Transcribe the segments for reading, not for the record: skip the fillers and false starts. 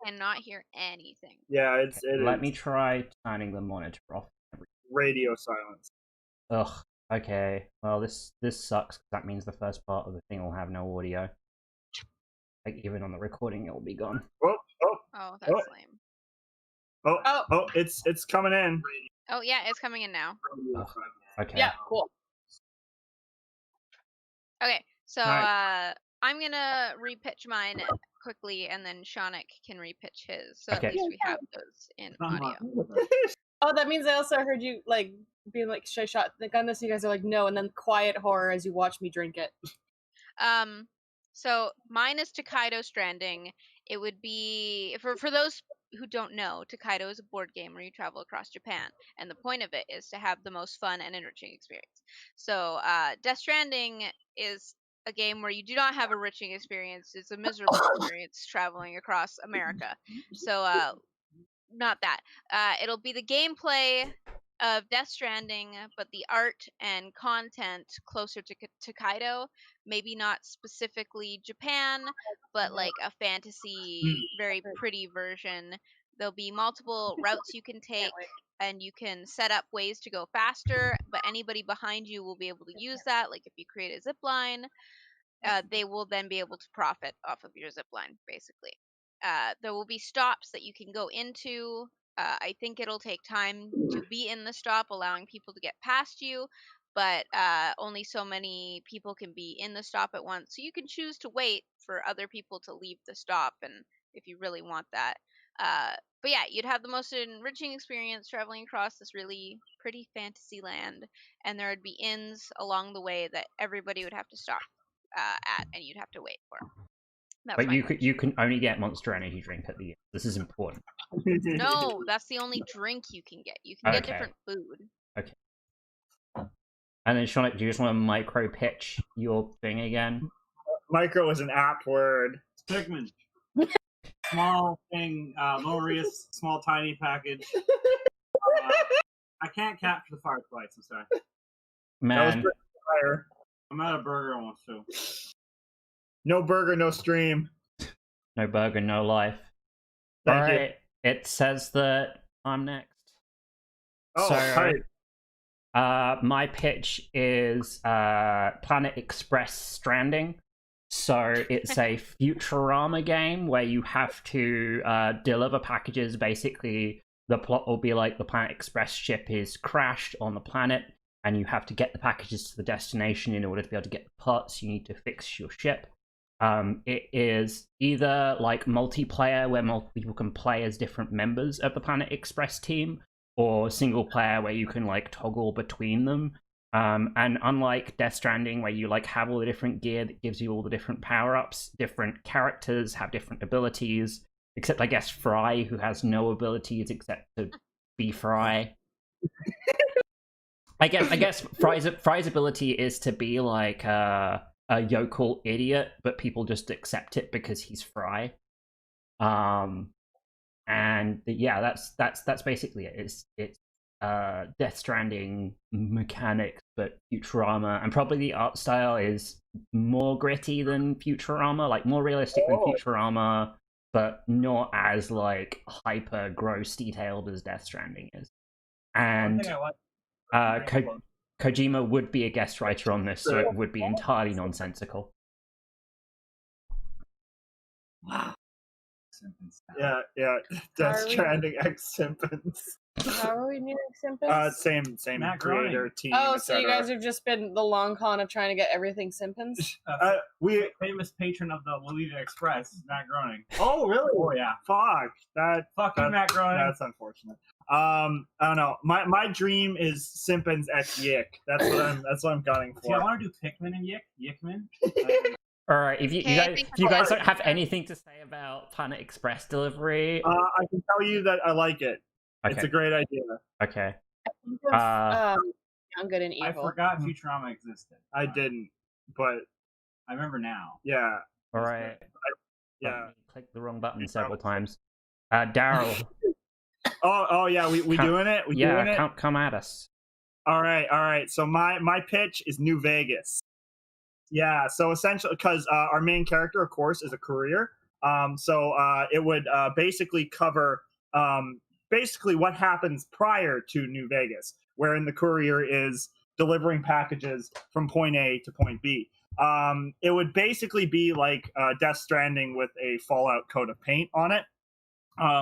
cannot hear anything. Yeah, it Let is. me try turning the monitor off. Radio silence. Ugh. Okay. Well, this sucks. That means the first part of the thing will have no audio. Like even on the recording, it will be gone. Oh, that's lame. It's coming in. Oh yeah, it's coming in now. Ugh. Okay. Yeah, cool. Okay, so Alright. I'm gonna repitch mine quickly, and then Shaunik can repitch his. So Okay. at least we have those in audio. Oh, that means I also heard you like being like, "Should I shot the gun this?" You guys are like, "No," and then quiet horror as you watch me drink it. So mine is Tokaido Stranding. It would be for those who don't know, Tokaido is a board game where you travel across Japan, and the point of it is to have the most fun and enriching experience. So Death Stranding is a game where you do not have a enriching experience. It's a miserable experience traveling across America. So not that. It'll be the gameplay of Death Stranding, but the art and content closer to Tokaido. Maybe not specifically Japan, but like a fantasy, very pretty version. There'll be multiple routes you can take, and you can set up ways to go faster, but anybody behind you will be able to use that. Like if you create a zip line, they will then be able to profit off of your zip line, basically. There will be stops that you can go into. I think it'll take time to be in the stop, allowing people to get past you, but only so many people can be in the stop at once. So you can choose to wait for other people to leave the stop, and if you really want that. But yeah, you'd have the most enriching experience traveling across this really pretty fantasy land, and there would be inns along the way that everybody would have to stop at, and you'd have to wait for. But you can only get Monster Energy drink at the end. This is important. No, that's the only drink you can get. You can get different food. Okay. And then Shaunik, do you just want to micro pitch your thing again? Micro is an apt word. Pikmin. Small thing, low-risk, small, tiny package. I can't capture the fireflies, I'm sorry. Man. I'm out of burger almost, too. No burger, no stream. No burger, no life. Thank you. Alright, it says that I'm next. Oh, hi. My pitch is Planet Express Stranding. So it's a Futurama game where you have to deliver packages. Basically, the plot will be like the Planet Express ship is crashed on the planet, and you have to get the packages to the destination in order to be able to get the parts you need to fix your ship. It is either like multiplayer where multiple people can play as different members of the Planet Express team, or single player where you can like toggle between them. And unlike Death Stranding, where you like have all the different gear that gives you all the different power-ups, different characters have different abilities, except I guess Fry, who has no abilities except to be Fry. I guess Fry's ability is to be like a yokel idiot, but people just accept it because he's Fry. And yeah, that's basically it. It's Death Stranding mechanics, but Futurama, and probably the art style is more gritty than Futurama, like more realistic than Futurama, but not as like hyper gross detailed as Death Stranding is. And Kojima would be a guest writer on this, so it would be entirely nonsensical. Wow. Yeah. Death Stranding X Simpsons. How are we near Simpsons? Same Matt creator, team. Oh, so you guys have just been the long con of trying to get everything Simpsons? We famous patron of the Lolita Express, Matt Groening. Oh, really? Oh, yeah. Fuck. Fuck you, Matt Groening. That's unfortunate. I don't know. My dream is Simpsons X Yick. That's what I'm gunning for. See, I want to do Pikmin and Yickman. All right, if you guys don't have anything to say about Planet Express delivery, I can tell you that I like it. Okay. It's a great idea. Okay. I'm good and evil. I forgot Futurama existed. I didn't, but I remember now. Yeah. All right. Yeah. Click the wrong button several times. Daryl. Oh yeah, we doing it? Doing it? Come at us. All right. So my pitch is New Vegas. Yeah, so essentially, because our main character, of course, is a courier. So it would basically cover basically what happens prior to New Vegas, wherein the courier is delivering packages from point A to point B. It would basically be like Death Stranding with a Fallout coat of paint on it.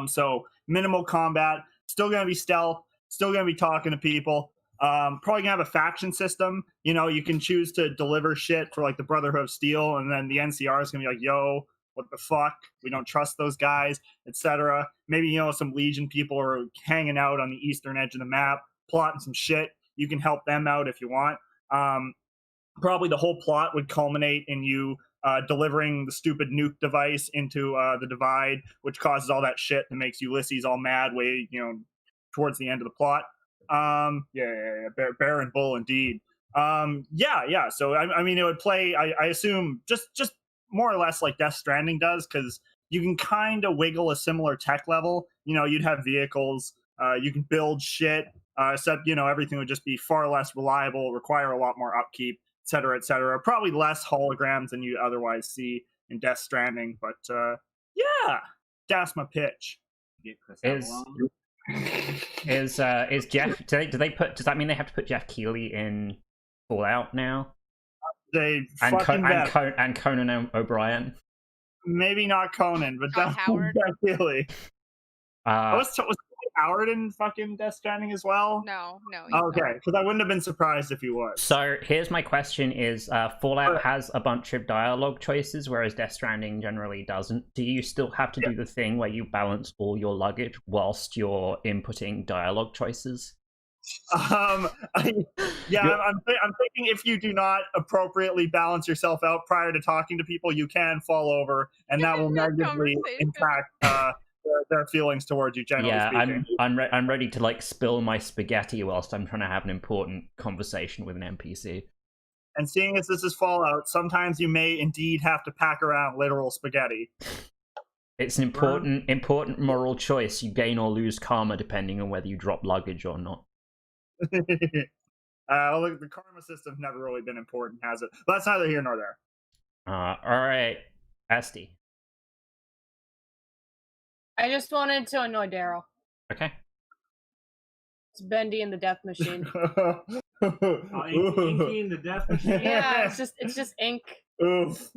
So minimal combat, still going to be stealth, still going to be talking to people. Probably gonna have a faction system. You know, you can choose to deliver shit for like the Brotherhood of Steel, and then the NCR is gonna be like, "Yo, what the fuck? We don't trust those guys," etc. Maybe some Legion people are hanging out on the eastern edge of the map, plotting some shit. You can help them out if you want. Probably the whole plot would culminate in you delivering the stupid nuke device into the divide, which causes all that shit that makes Ulysses all mad way towards the end of the plot. Yeah. Bear and bull indeed. Yeah. So I mean, it would play. I assume just more or less like Death Stranding does, because you can kind of wiggle a similar tech level. You'd have vehicles. You can build shit. Except everything would just be far less reliable, require a lot more upkeep, et cetera, et cetera. Probably less holograms than you otherwise see in Death Stranding. But yeah, that's my pitch. Get Chris Is Avalon. is Jeff? Do they put? Does that mean they have to put Jeff Keighley in Fallout now? They And fucking and Conan O'Brien. maybe not Conan, but Todd Howard. definitely. Was Howard in fucking Death Stranding as well? No. Okay, because I wouldn't have been surprised if he was. So here's my question: is Fallout has a bunch of dialogue choices, whereas Death Stranding generally doesn't. Do you still have to do the thing where you balance all your luggage whilst you're inputting dialogue choices? I'm thinking if you do not appropriately balance yourself out prior to talking to people, you can fall over, and that will negatively impact their feelings towards you. Generally speaking. I'm ready to like spill my spaghetti whilst I'm trying to have an important conversation with an NPC. And seeing as this is Fallout, sometimes you may indeed have to pack around literal spaghetti. It's an important moral choice. You gain or lose karma depending on whether you drop luggage or not. Look, the karma system's never really been important, has it? But that's neither here nor there. All right, Asti. I just wanted to annoy Daryl. Okay. It's Bendy and the Death Machine. Inky in the Death Machine. Yeah, it's just ink. Oof.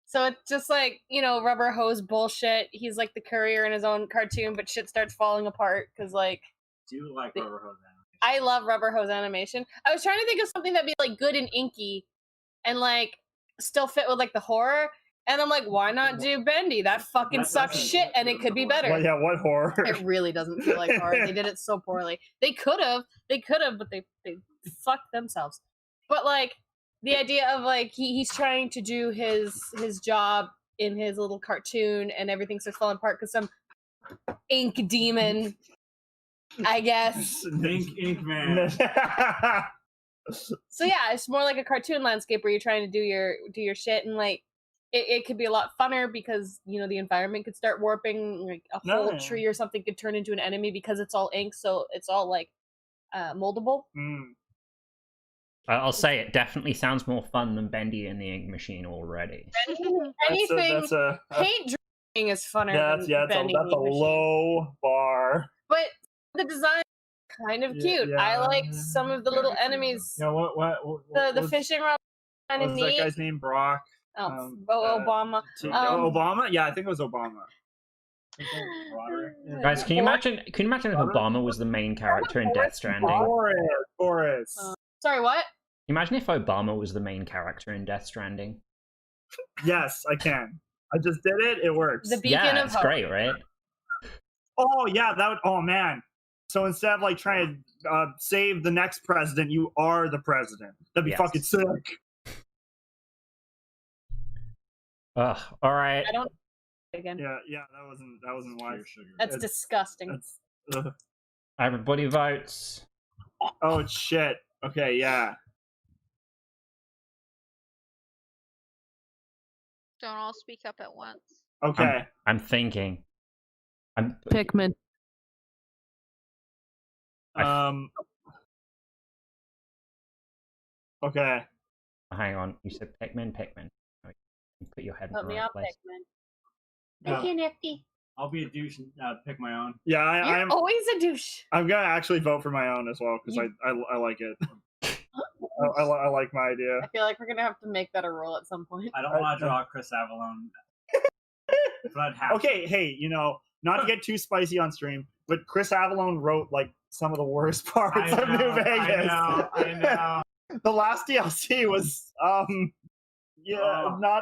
So it's just like, rubber hose bullshit. He's like the courier in his own cartoon, but shit starts falling apart because like. Do you like rubber hose animation? I love rubber hose animation. I was trying to think of something that'd be like good and inky, and like still fit with like the horror. And I'm like, why not do Bendy? That fucking sucks shit, and it could be better. Well, yeah, what horror? It really doesn't feel like horror. They did it so poorly. They could have, but they fucked themselves. But like the idea of like he's trying to do his job in his little cartoon, and everything starts falling apart because some ink demon, I guess. Ink man. So yeah, it's more like a cartoon landscape where you're trying to do your shit, and like it could be a lot funner because the environment could start warping, like a whole tree or something could turn into an enemy because it's all ink, so it's all like moldable. I'll say it definitely sounds more fun than Bendy and the Ink Machine already. Anything paint drawing is funner than Bendy. That's a low bar. But the design is kind of cute. Yeah. I like some of the little enemies. Yeah, what The fishing rod kind of was neat. that guy's name? Brock. Obama. Obama? Yeah, I think it was Obama. Guys, can you imagine if Obama was the main character in Death Stranding? Boris. Sorry, what? Can you imagine if Obama was the main character in Death Stranding? Yes, I can. I just did it. It works. The beacon of it's hope. great, right? Oh yeah, that would. Oh man. So instead of like trying to save the next president, you are the president. That'd be fucking sick. Ugh. All right. I don't. Again. Yeah. That wasn't wise. That's disgusting. Everybody votes. Oh shit. Okay. Yeah. Don't all speak up at once. Okay. I'm thinking. Pikmin. Okay. Hang on. You said Pikmin. Put your head in the Put me right on place. Pikmin. Thank you, Nifty. I'll be a douche and pick my own. Yeah, You're I'm always a douche. I'm gonna actually vote for my own as well because I like it. I like my idea. I feel like we're gonna have to make that a rule at some point. I don't want to draw Chris Avalon. But I'd have Okay, hey, not to get too spicy on stream, but Chris Avalon wrote like some of the worst parts of New Vegas. I know. The last DLC was not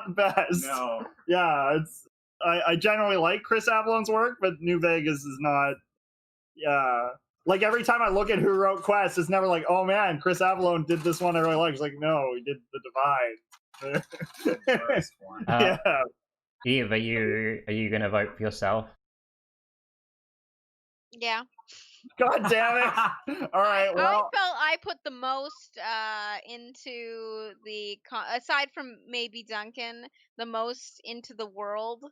the best. No. Yeah, I generally like Chris Avalon's work, but New Vegas is not. Yeah, like every time I look at who wrote Quest, it's never like, oh man, Chris Avalon did this one I really like. It's like, no, he did The Divide. Worst one. Yeah. Eve, are you gonna vote for yourself? Yeah. God damn it! All right, I well, felt I put the most into the aside from maybe Duncan, the most into the world.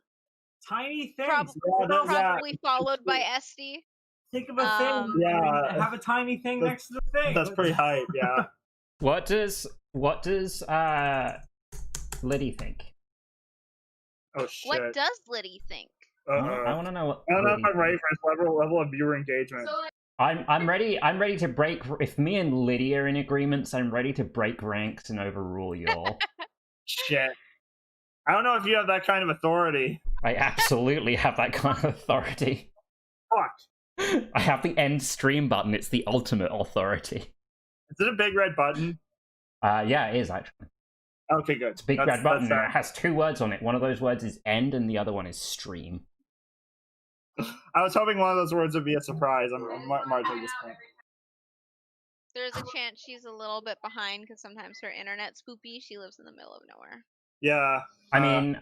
Tiny things. Probably followed by Esty. Think of a thing. Yeah. Have a tiny thing next to the thing. That's pretty hype. Yeah. What does Liddy think? Oh shit. What does Liddy think? I want to know what. I don't know if Liddy I'm ready thinks. for this level of viewer engagement. I'm ready to break. If me and Liddy are in agreements, I'm ready to break ranks and overrule y'all. Shit. I don't know if you have that kind of authority. I absolutely have that kind of authority. Fuck. I have the end stream button. It's the ultimate authority. Is it a big red button? Yeah, it is actually. Okay, good. It's a big red button. And it has 2 words on it. One of those words is end, and the other one is stream. I was hoping one of those words would be a surprise. I'm marginally disappointed. There's a chance she's a little bit behind because sometimes her internet's spoopy. She lives in the middle of nowhere. Yeah. I mean,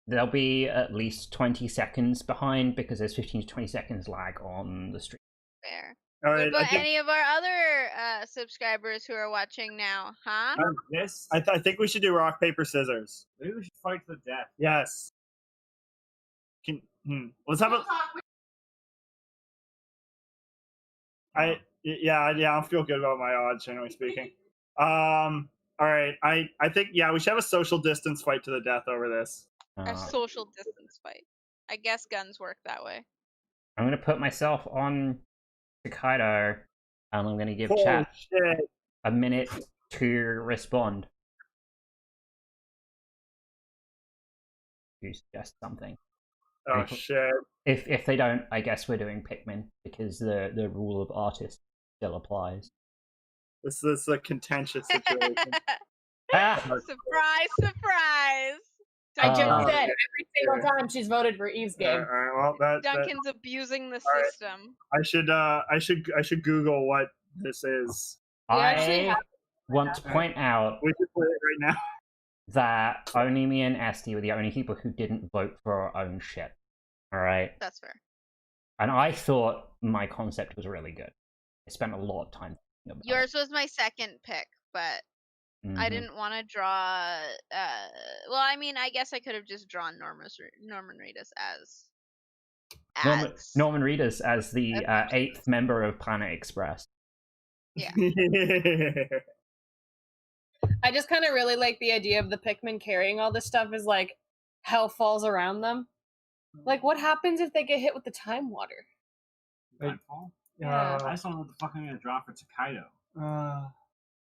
there'll be at least 20 seconds behind because there's 15 to 20 seconds lag on the stream. Fair. All What right. about any of our other subscribers who are watching now, huh? This. I think we should do rock paper scissors. Maybe we should fight to the death. Yes. Let's have a. I don't feel good about my odds, generally speaking. All right. I think we should have a social distance fight to the death over this. A social distance fight. I guess guns work that way. I'm gonna put myself on Kaido, and I'm gonna give Holy chat shit. a minute to respond. To suggest something. Oh shit. If they don't, I guess we're doing Pikmin because the rule of artist still applies. This is a contentious situation. Surprise, surprise! I just said every single time she's voted for Eve's game. All right, well, Duncan's abusing the right. system. I should Google what this is. I want to point out We should play it right now. that only me and Esty were the only people who didn't vote for our own shit. Alright? That's fair. And I thought my concept was really good. I spent a lot of time thinking about Yours was my second pick, but it. I didn't want to draw. Well, I mean, I guess I could have just drawn Norman Reedus as. Norman Reedus as the 8th member of Planet Express. Yeah. I just kind of really like the idea of the Pikmin carrying all this stuff as like hell falls around them. Like, what happens if they get hit with the time water? Nightfall? Yeah. I just don't know what the fuck I'm gonna draw for Takedo.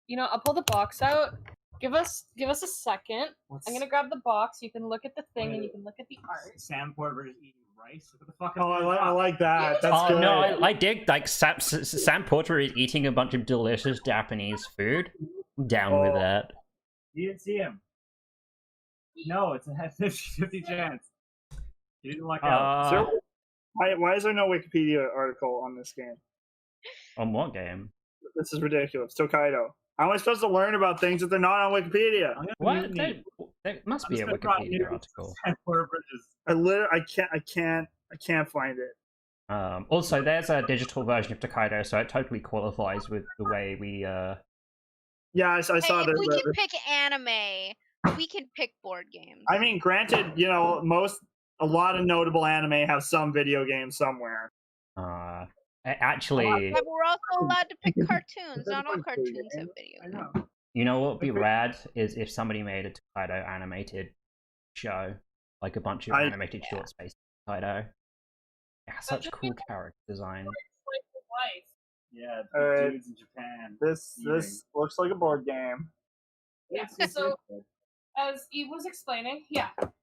You know, I'll pull the box out. Give us a second. I'm gonna grab the box. You can look at the thing and you can look at the art. Sam Porter versus eating rice. What the fuck? Oh, I like that. That's good. No, I dig. Like Sam Porter is eating a bunch of delicious Japanese food. I'm down with that. You didn't see him. No, it's a 50-50 chance. You didn't luck out. So, why is there no Wikipedia article on this game? On what game? This is ridiculous. Tokaido. How am I supposed to learn about things if they're not on Wikipedia? What? There must be a Wikipedia article. Sam Porter versus. I can't find it. Also, there's a digital version of Tokaido, so it totally qualifies with the way we. Yeah, I saw Hey, that. if we can pick anime, we can pick board games. I mean, granted, a lot of notable anime have some video game somewhere. Actually, But we're also allowed to pick cartoons. Not all cartoons have video I games. know. you know what would be rad is if somebody made a Tokaido animated show like a bunch of animated short space. Kaido. Yeah, such cool character design. Yeah, Alright. dudes in Japan. This looks like a board game. Yeah. So as Eve was explaining,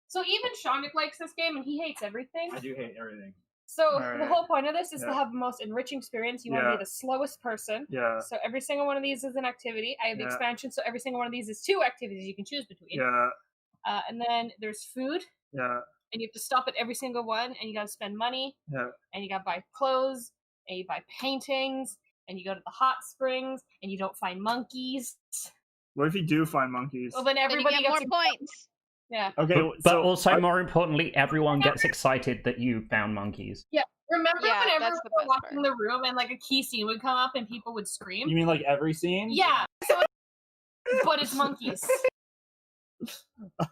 so even Shondik likes this game and he hates everything. I do hate everything. So Alright. the whole point of this is to have the most enriching experience. You want to be the slowest person. Yeah. So every single one of these is an activity. I have the expansion, so every single one of these is 2 activities you can choose between. Yeah. And then there's food. Yeah. And you have to stop at every single one, and you gotta spend money. Yeah. And you gotta buy clothes, and you buy paintings, and you go to the hot springs, and you don't find monkeys. What if you do find monkeys? Well, then everybody then you get gets more points. Yeah. Okay, but also more importantly, everyone gets excited that you found monkeys. Yeah. Remember Yeah, whenever that's we the were best walking the room and like a key scene would come up and people would scream? You mean like every scene? Yeah. So but it's monkeys.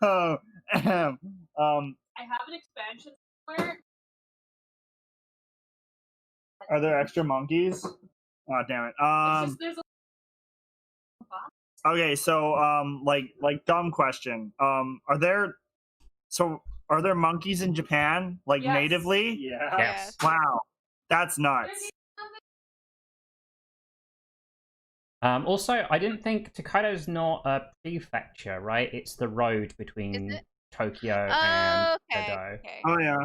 Oh, I have an expansion somewhere. are there extra monkeys? Oh, damn it. There's a Okay, so like dumb question. Are there monkeys in Japan like Yes. natively? Yeah. Yes. Wow, that's nuts. Also, I didn't think Tokaido's not a prefecture, right? It's the road between Is it? Tokyo and Okay. Edo. Okay. Oh yeah.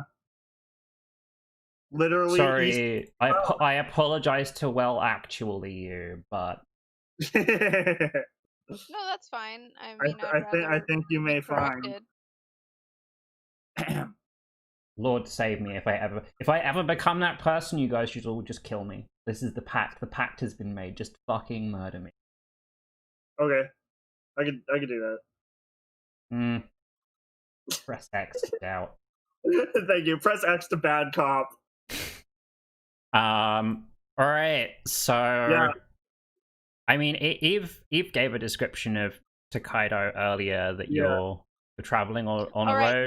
Literally. Sorry, I apologize to actually you, but No, that's fine. I mean, I think you may find. corrected. Lord save me if I ever become that person. You guys should all just kill me. This is the pact. The pact has been made. Just fucking murder me. Okay, I could do Hmm. Press X to doubt. that. Thank you. Press X to bad cop. All right. So, Yeah. I mean, Eve gave a description of Tokaido earlier that you're traveling on a All right, road.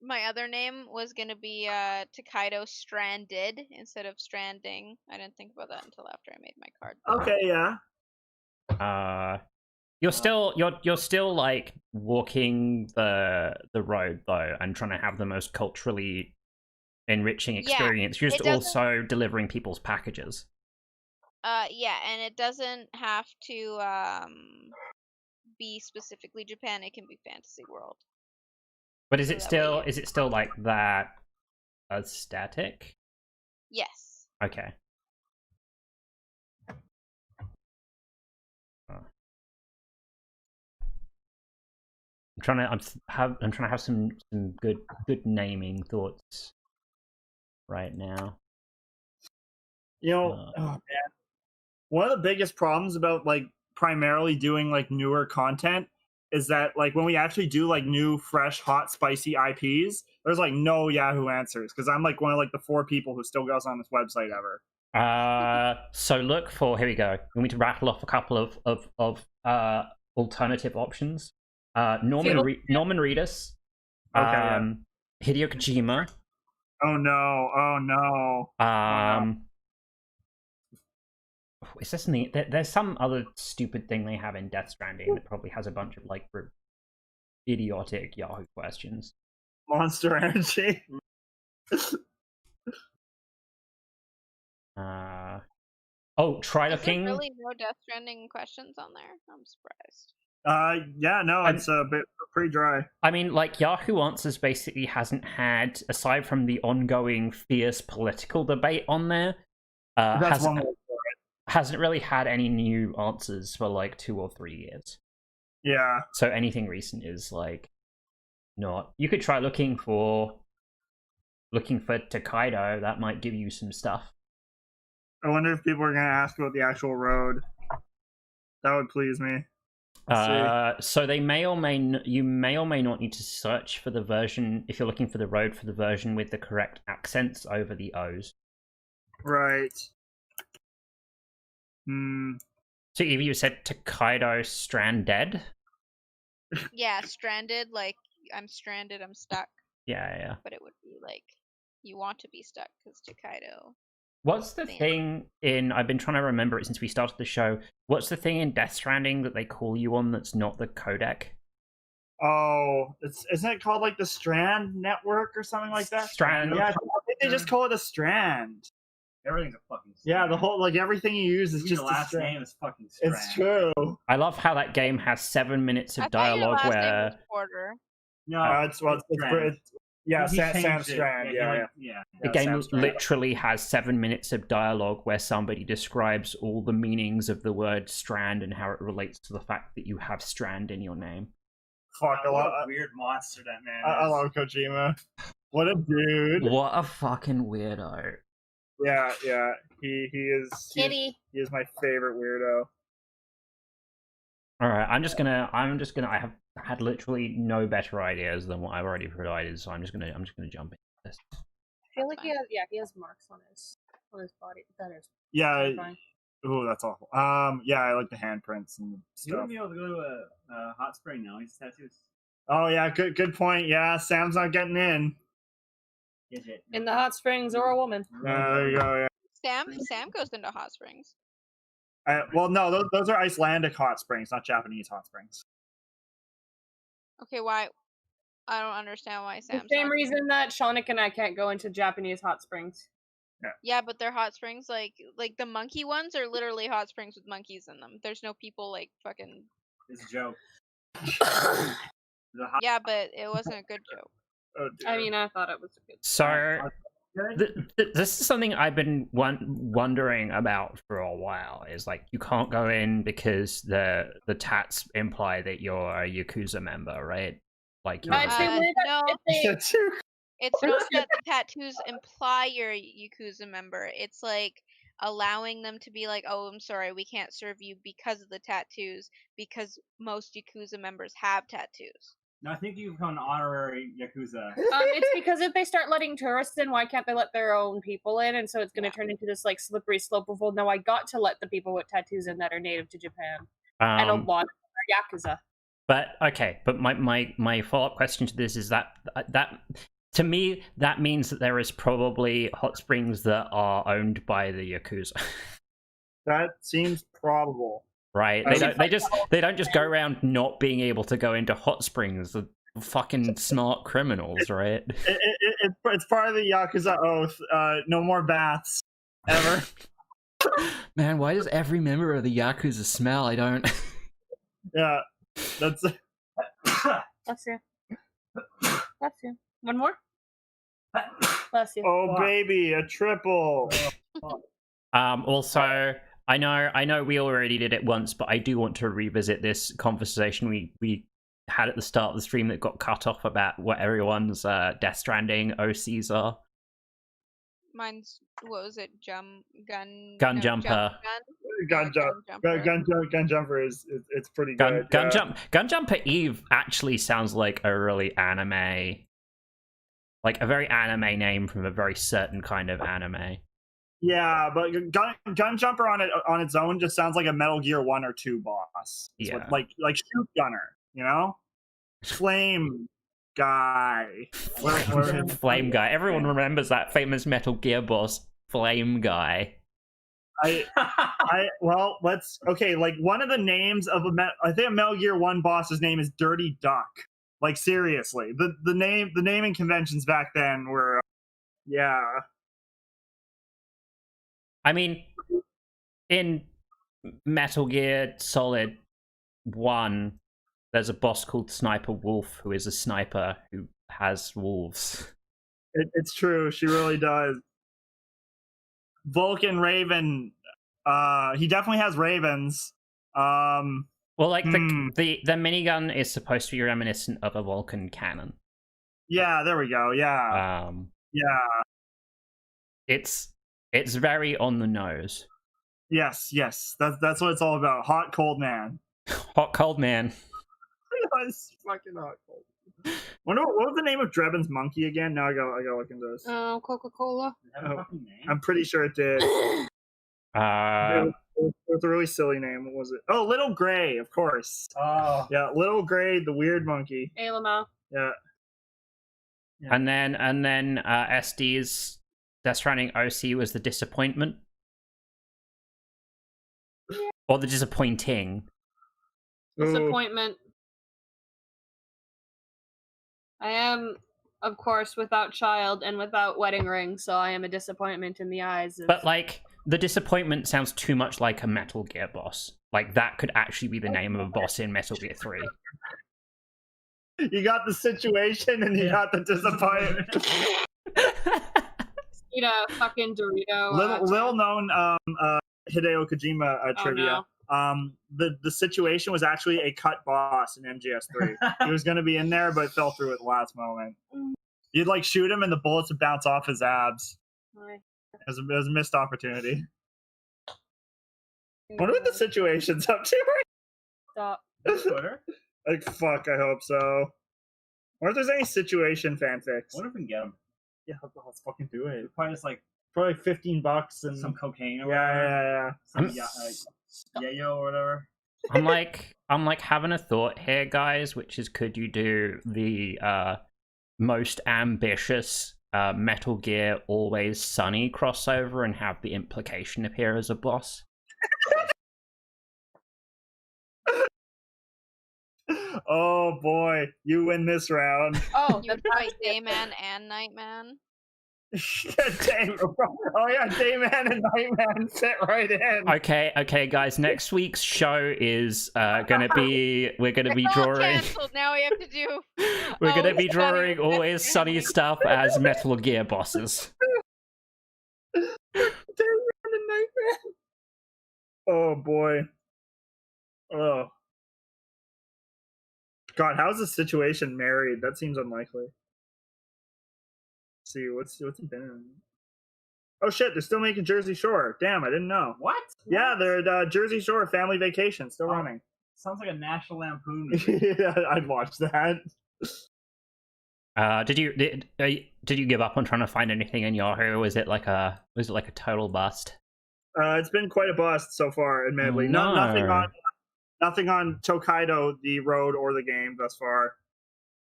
my other name was gonna be Tokaido Stranded instead of Stranding. I didn't think about that until after I made my card. Okay, yeah. You're still like walking the road though, and trying to have the most culturally enriching experience. You're just also delivering people's packages. Yeah, and it doesn't have to be specifically Japan. It can be fantasy world. But is it still like that aesthetic? Yes. Okay. I'm trying to have some good naming thoughts right now. You know, oh man, one of the biggest problems about like primarily doing like newer content is that like when we actually do like new, fresh, hot, spicy IPs, there's like no Yahoo answers because I'm like one of like the 4 people who still goes on this website ever. So look for, here we go. We need to rattle off a couple of alternative options. Norman Reedus. Okay. Hideo Kojima. Oh no. Is this something? There's some other stupid thing they have in Death Stranding that probably has a bunch of like idiotic Yahoo questions. Monster Energy. Try Is there looking. really no Death Stranding questions on there? I'm surprised. Yeah, no, it's a bit pretty dry. I mean, like Yahoo Answers basically hasn't had, aside from the ongoing fierce political debate on there, That's hasn't really had any new answers for like 2 or 3 years. Yeah. So anything recent is like not. You could try looking for Tokaido. That might give you some stuff. I wonder if people are gonna ask about the actual road. That would please me. So they you may or may not need to search for the version if you're looking for the road for the version with the correct accents over the O's. Right. So if you said Tokaido Stranded? Yeah, stranded, like I'm stranded, I'm stuck. Yeah. But it would be like you want to be stuck because Tokaido. What's the thing in... I've been trying to remember it since we started the show. What's the thing in Death Stranding that they call you on that's not the codec? Oh, isn't it called like the Strand Network or something like that? Strand. Yeah, I think they just call it a Strand. Everything's a fucking Yeah, Strand. the whole like everything you use is Even just the a last Strand. name is fucking Strand. It's true. I love how that game has 7 minutes I of thought your dialogue last name where was Porter. No, It's Strand. yeah, He Sam changed it. Strand. Yeah. yeah. the Yeah, game Sam Strand. literally has 7 minutes of dialogue where somebody describes all the meanings of the word strand and how it relates to the fact that you have strand in your name. Fuck, What a weird monster that man I is. love Kojima. What a dude. What a fucking weirdo. Yeah, he is Kitty. he is my favorite weirdo. All right, I have had literally no better ideas than what I've already provided, so I'm just gonna jump into this. I feel like he has marks on his body. That is Yeah. terrifying. Oh, that's awful. Yeah, I like the handprints and He wouldn't stuff. be able to go to a hot spring now. He's tattoos. Oh yeah, good point. Yeah, Sam's not getting in. Is it? In the hot springs or a woman. There you go. Sam goes into hot springs. Yeah. Well, no, those are Icelandic hot springs, not Japanese hot springs. Okay, why? I don't understand why The Sam's same not. reason that Shanik and I can't go into Japanese hot springs. Yeah, but they're hot springs. Like the monkey ones are literally hot springs with monkeys in them. There's no people like fucking. It's a joke. Yeah, but it wasn't a good joke. Oh, dear. I mean, I thought it was a good. So this is something I've been wondering about for a while. Is like you can't go in because the tats imply that you're a Yakuza member, right? Like you I'd say Uh, weird that no. if they- That's true. It's not that the tattoos imply you're a Yakuza member. It's like allowing them to be like, oh, I'm sorry, we can't serve you because of the tattoos, because most Yakuza members have tattoos. No, I think you become an honorary Yakuza. It's because if they start letting tourists in, why can't they let their own people in? And so it's going to Yeah. turn into this like slippery slope of, well, no, I got to let the people with tattoos in that are native to Japan, and a lot of them are Yakuza. But okay, but my follow-up question to this is that to me that means that there is probably hot springs that are owned by the Yakuza. That seems probable. Right? They don't just go around not being able to go into hot springs. They're fucking smart criminals, right? It's part of the Yakuza oath. No more baths ever. Man, why does every member of the Yakuza smell? I don't. Yeah, that's. Bless you. Bless you. One more? Bless you. Oh baby, a triple. Also, I know we already did it once, but I do want to revisit this conversation we had at the start of the stream that got cut off about what everyone's Death Stranding OCs are. Mine's what was it? Gun Jumper. Gun jumper is it's pretty good. Gun Jumper Eve actually sounds like a really anime, like a very anime name from a very certain kind of anime. Yeah, but gun jumper on its own just sounds like a Metal Gear 1 or 2 boss. It's Yeah. like shoot gunner, you know? Flame guy. Flame Guy. Everyone remembers that famous Metal Gear boss, Flame Guy. Well, like one of the names of I think a Metal Gear 1 boss's name is Dirty Duck. Like seriously. The naming conventions back then were yeah. I mean, in Metal Gear Solid 1, there's a boss called Sniper Wolf who is a sniper who has wolves. It's true. She really does. Vulcan Raven. He definitely has ravens. Well, like the minigun is supposed to be reminiscent of a Vulcan cannon. Yeah, there we go. Yeah. Yeah. It's very on the nose. Yes. That's what it's all about. Hot cold man. Hot cold man. It's fucking hot cold. What was the name of Drebin's monkey again? Now I gotta look into this. Oh, Coca-Cola. I'm pretty sure it did. It was a really silly name. What was it? Oh, Little Gray, of course. Oh. Yeah, Little Gray, the weird monkey. Hey, Lamau. Yeah. And then SD's Death Stranding OC was the disappointment. Or the disappointing. Ooh. Disappointment. I am, of course, without child and without wedding ring, so I am a disappointment in the eyes of... But like, the disappointment sounds too much like a Metal Gear boss. Like, that could actually be the name of a boss in Metal Gear 3. You got the situation and you got the disappointment. Eat a fucking Dorito. Little known Hideo Kojima trivia. No. The situation was actually a cut boss in MGS3. He was going to be in there, but fell through at the last moment. You'd like shoot him, and the bullets would bounce off his abs. It was a missed opportunity. Wonder what the situation's up to right Stop. Twitter? Like, fuck, I hope so. Wonder if there's any situation fanfics. Wonder if we can get them. Yeah, let's fucking do it. Probably just like Probably $15 and some cocaine or yeah. whatever. Some yayo or whatever. I'm like having a thought here, guys, which is, could you do the most ambitious Metal Gear Always Sunny crossover and have the implication appear as a boss? Oh boy, you win this round. Oh, You would fight Dayman and Nightman. Oh yeah, Dayman and Nightman fit right in. Okay, guys. Next week's show is gonna be we're gonna be It's all drawing. canceled. Now we have to do. We're gonna be Always Sunny drawing with Always Death Sunny Stranding. stuff as Metal Gear bosses. Dayman and Nightman. Oh boy. Oh. God, how's the situation married? That seems unlikely. Let's see, what's it been in? Oh shit, they're still making Jersey Shore. Damn, I didn't know. What? Yeah, they're Jersey Shore Family Vacation, still running. Sounds like a National Lampoon movie. Yeah, I'd watch that. Did you give up on trying to find anything in Yahoo? Was it like a total bust? It's been quite a bust so far, admittedly. No. Nothing on Tokaido, the road, or the game thus far.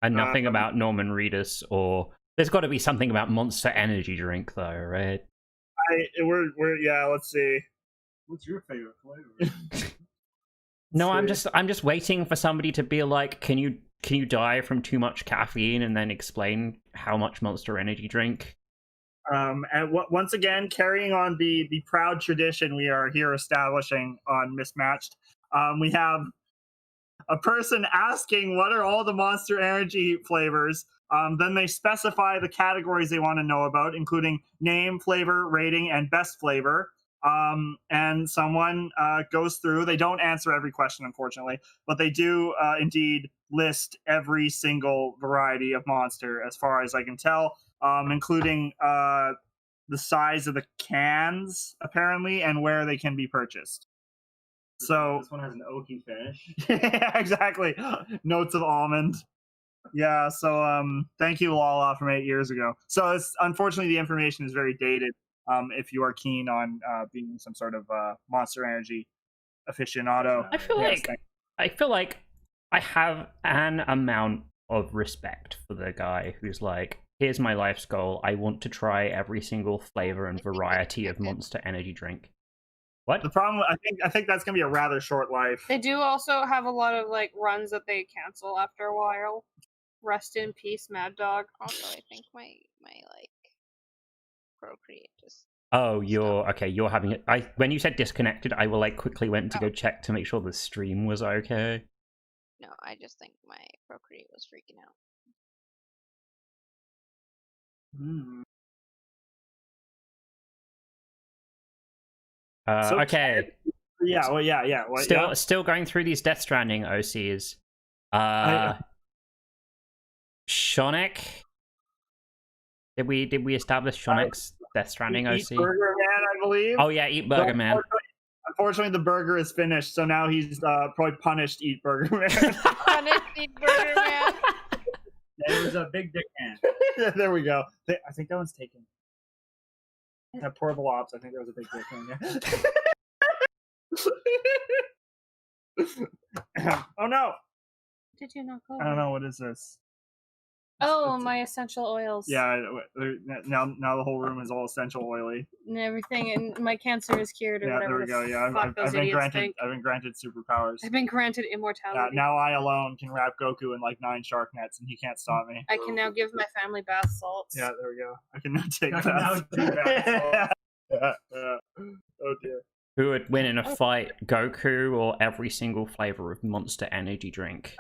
And nothing about Norman Reedus, or there's got to be something about Monster Energy drink, though, right? We're yeah. Let's see. What's your favorite flavor? No, See. I'm just waiting for somebody to be like, can you die from too much caffeine, and then explain how much Monster Energy drink. And once again, carrying on the proud tradition we are here establishing on Mismatched, we have a person asking what are all the Monster Energy flavors. Then they specify the categories they want to know about, including name, flavor, rating, and best flavor. And someone goes through. They don't answer every question, unfortunately, but they do indeed list every single variety of monster, as far as I can tell, including the size of the cans, apparently, and where they can be purchased. So this one has an oaky finish. yeah, exactly. Notes of almond. Yeah, so thank you, Lala, from 8 years ago. So it's unfortunately the information is very dated. If you are keen on being some sort of Monster Energy aficionado, I feel yes, like I have an amount of respect for the guy who's like, here's my life's goal. I want to try every single flavor and variety of Monster Energy drink. What? the problem, I think that's gonna be a rather short life. They do also have a lot of like runs that they cancel after a while. Rest in peace, Mad Dog. Also, I think my like Procreate just. Oh, you're having it. When you said disconnected, I will like quickly went to go check to make sure the stream was okay. No, I just think my Procreate was freaking out. So- Okay. Yeah, well, yeah. Well, Still going through these Death Stranding OCs. Shonik. Did we establish Shonik's Death Stranding Eat OC? Burger Man, I believe. Oh yeah, Eat Burger Man. Unfortunately, the burger is finished, so now he's probably punished. Eat Burger Man. Honestly, Burger Man. There was a big dick hand. There we go. I think that one's taken. That poor Velops. I think there was a big dick hand. Yeah. Oh no! Did you not go? I don't know, what is this? Oh, my essential oils. Yeah, now the whole room is all essential oily. And everything, and my cancer is cured or Yeah, whatever. there we go. Yeah, I've been granted superpowers. I've been granted immortality. Now I alone can wrap Goku in like 9 shark nets, and he can't stop me. I can now give my family bath salts. Yeah, there we go. I can now take I can now that. do bath Oh dear. Who would win in a fight, Goku or every single flavor of Monster Energy drink?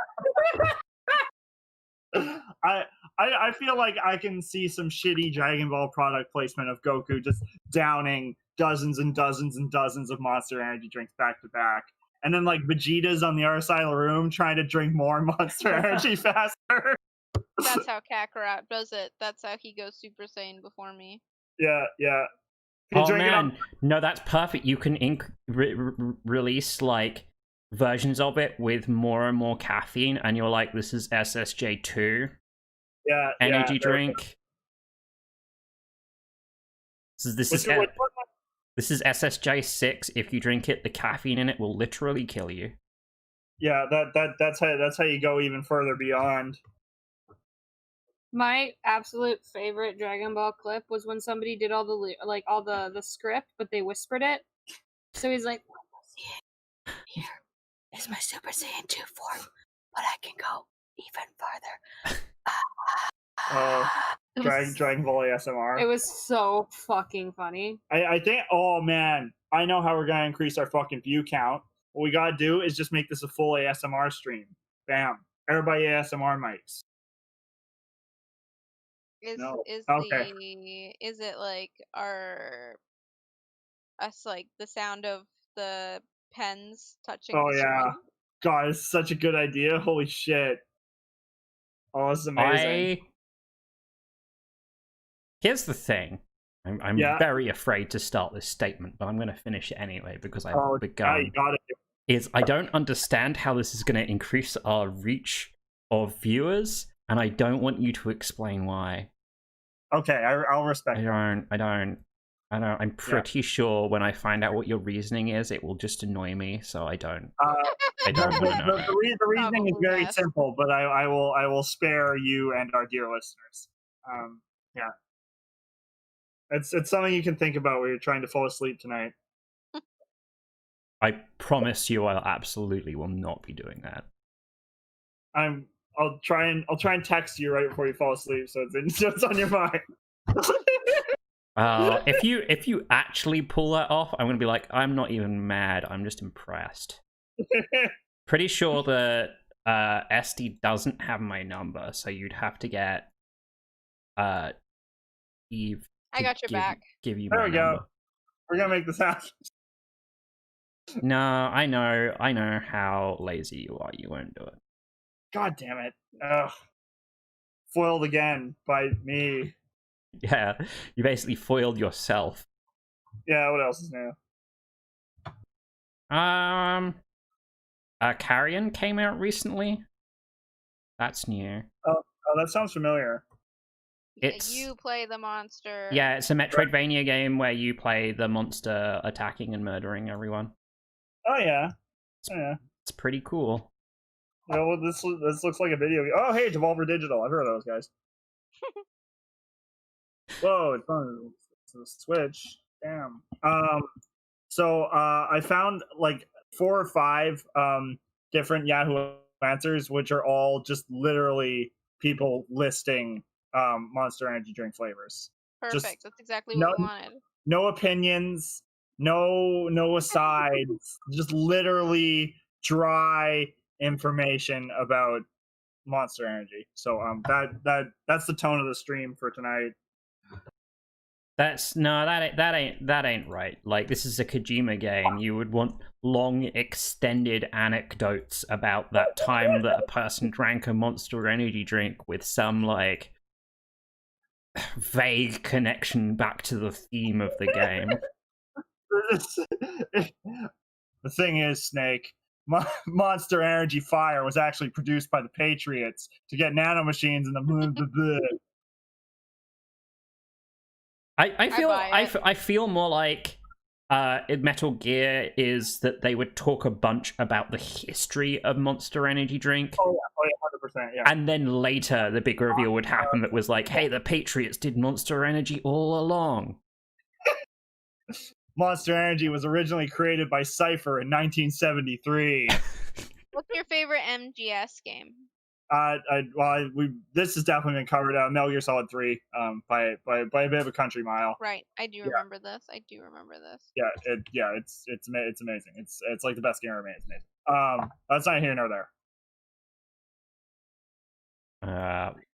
I feel like I can see some shitty Dragon Ball product placement of Goku just downing dozens and dozens and dozens of Monster Energy drinks back to back. And then like Vegeta's on the other side of the room trying to drink more Monster Energy faster. That's how Kakarot does it. That's how he goes Super Saiyan before me. Yeah. Oh man, no, that's perfect. You can release like versions of it with more and more caffeine, and you're like, this is SSJ2 energy drink. This is SSJ6. If you drink it, the caffeine in it will literally kill you. Yeah, that's how you go even further beyond. My absolute favorite Dragon Ball clip was when somebody did all the script, but they whispered it. So he's like, "Here is my Super Saiyan 2 form, but I can go even farther." Dragon Ball ASMR. It was so fucking funny. I think. Oh man, I know how we're gonna increase our fucking view count. What we gotta do is just make this a full ASMR stream. Bam! Everybody ASMR mics. Is it like us like the sound of the pens touching Oh the yeah. screen? God, it's such a good idea. Holy shit. Oh, this is amazing. Here's the thing. I'm very afraid to start this statement, but I'm going to finish it anyway because I've begun. You got it. I don't understand how this is going to increase our reach of viewers, and I don't want you to explain why. Okay, I'll respect. I don't. I'm pretty sure when I find out what your reasoning is, it will just annoy me. So I don't. I don't know. The reasoning is very simple, but I will spare you and our dear listeners. Yeah, it's something you can think about when you're trying to fall asleep tonight. I promise you, I absolutely will not be doing that. I'll try and text you right before you fall asleep, so it's on your mind. If you actually pull that off, I'm gonna be like, I'm not even mad. I'm just impressed. Pretty sure that SD doesn't have my number, so you'd have to get Eve. I got your back. Give you there my we number. go. We're gonna make this happen. No, I know how lazy you are. You won't do it. God damn it. Ugh. Foiled again by me. Yeah, you basically foiled yourself. Yeah, what else is new? Carrion came out recently. That's new. Oh, that sounds familiar. You play the monster. Yeah, it's a Metroidvania game where you play the monster attacking and murdering everyone. Oh yeah. It's pretty cool. Well, this looks like a video game. Oh, hey, Devolver Digital. I've heard of those guys. Whoa, it's on the Switch. Damn. So I found like 4 or 5 different Yahoo answers, which are all just literally people listing Monster Energy drink flavors. Perfect. That's exactly what we wanted. No opinions, no asides, just literally dry information about Monster Energy. So that's the tone of the stream for tonight. That ain't right. Like, this is a Kojima game. You would want long extended anecdotes about that time that a person drank a Monster Energy drink with some like vague connection back to the theme of the game. The thing is, Snake, Monster Energy Fire was actually produced by the Patriots to get nanomachines in the I feel more like in Metal Gear is that they would talk a bunch about the history of Monster Energy drink. Oh yeah, Yeah. And then later, the big reveal would happen that was like, hey, the Patriots did Monster Energy all along. Monster Energy was originally created by Cypher in 1973. What's your favorite MGS game? This has definitely been covered. Metal Gear Solid 3, by a bit of a country mile. Right, I do remember this. Yeah, it's amazing. It's like the best game ever made. It's amazing. That's not here nor there.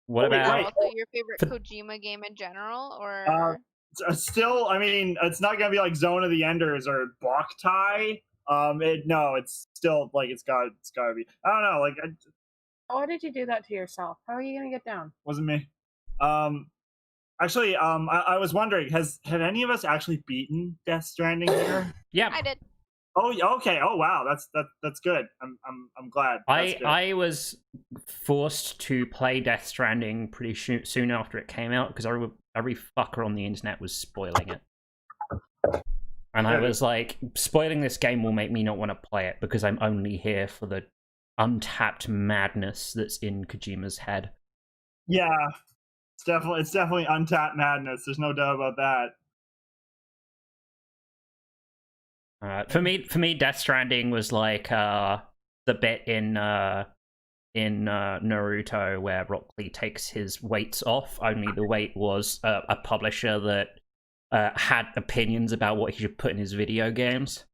What about? Also, your favorite Kojima game in general, or Still, I mean, it's not gonna be like Zone of the Enders or Boktai. It's still like it's gotta be. I don't know, like. Why did you do that to yourself? How are you gonna get down? Wasn't me. Actually, I was wondering, have any of us actually beaten Death Stranding here? Yeah, I did. Oh, okay. Oh, wow. That's good. I'm glad. I was forced to play Death Stranding pretty soon after it came out because every fucker on the internet was spoiling it. And I was like, spoiling this game will make me not want to play it because I'm only here for the untapped madness that's in Kojima's head. Yeah, it's definitely untapped madness. There's no doubt about that. For me, Death Stranding was like the bit in Naruto where Rock Lee takes his weights off. Only the weight was a publisher that had opinions about what he should put in his video games.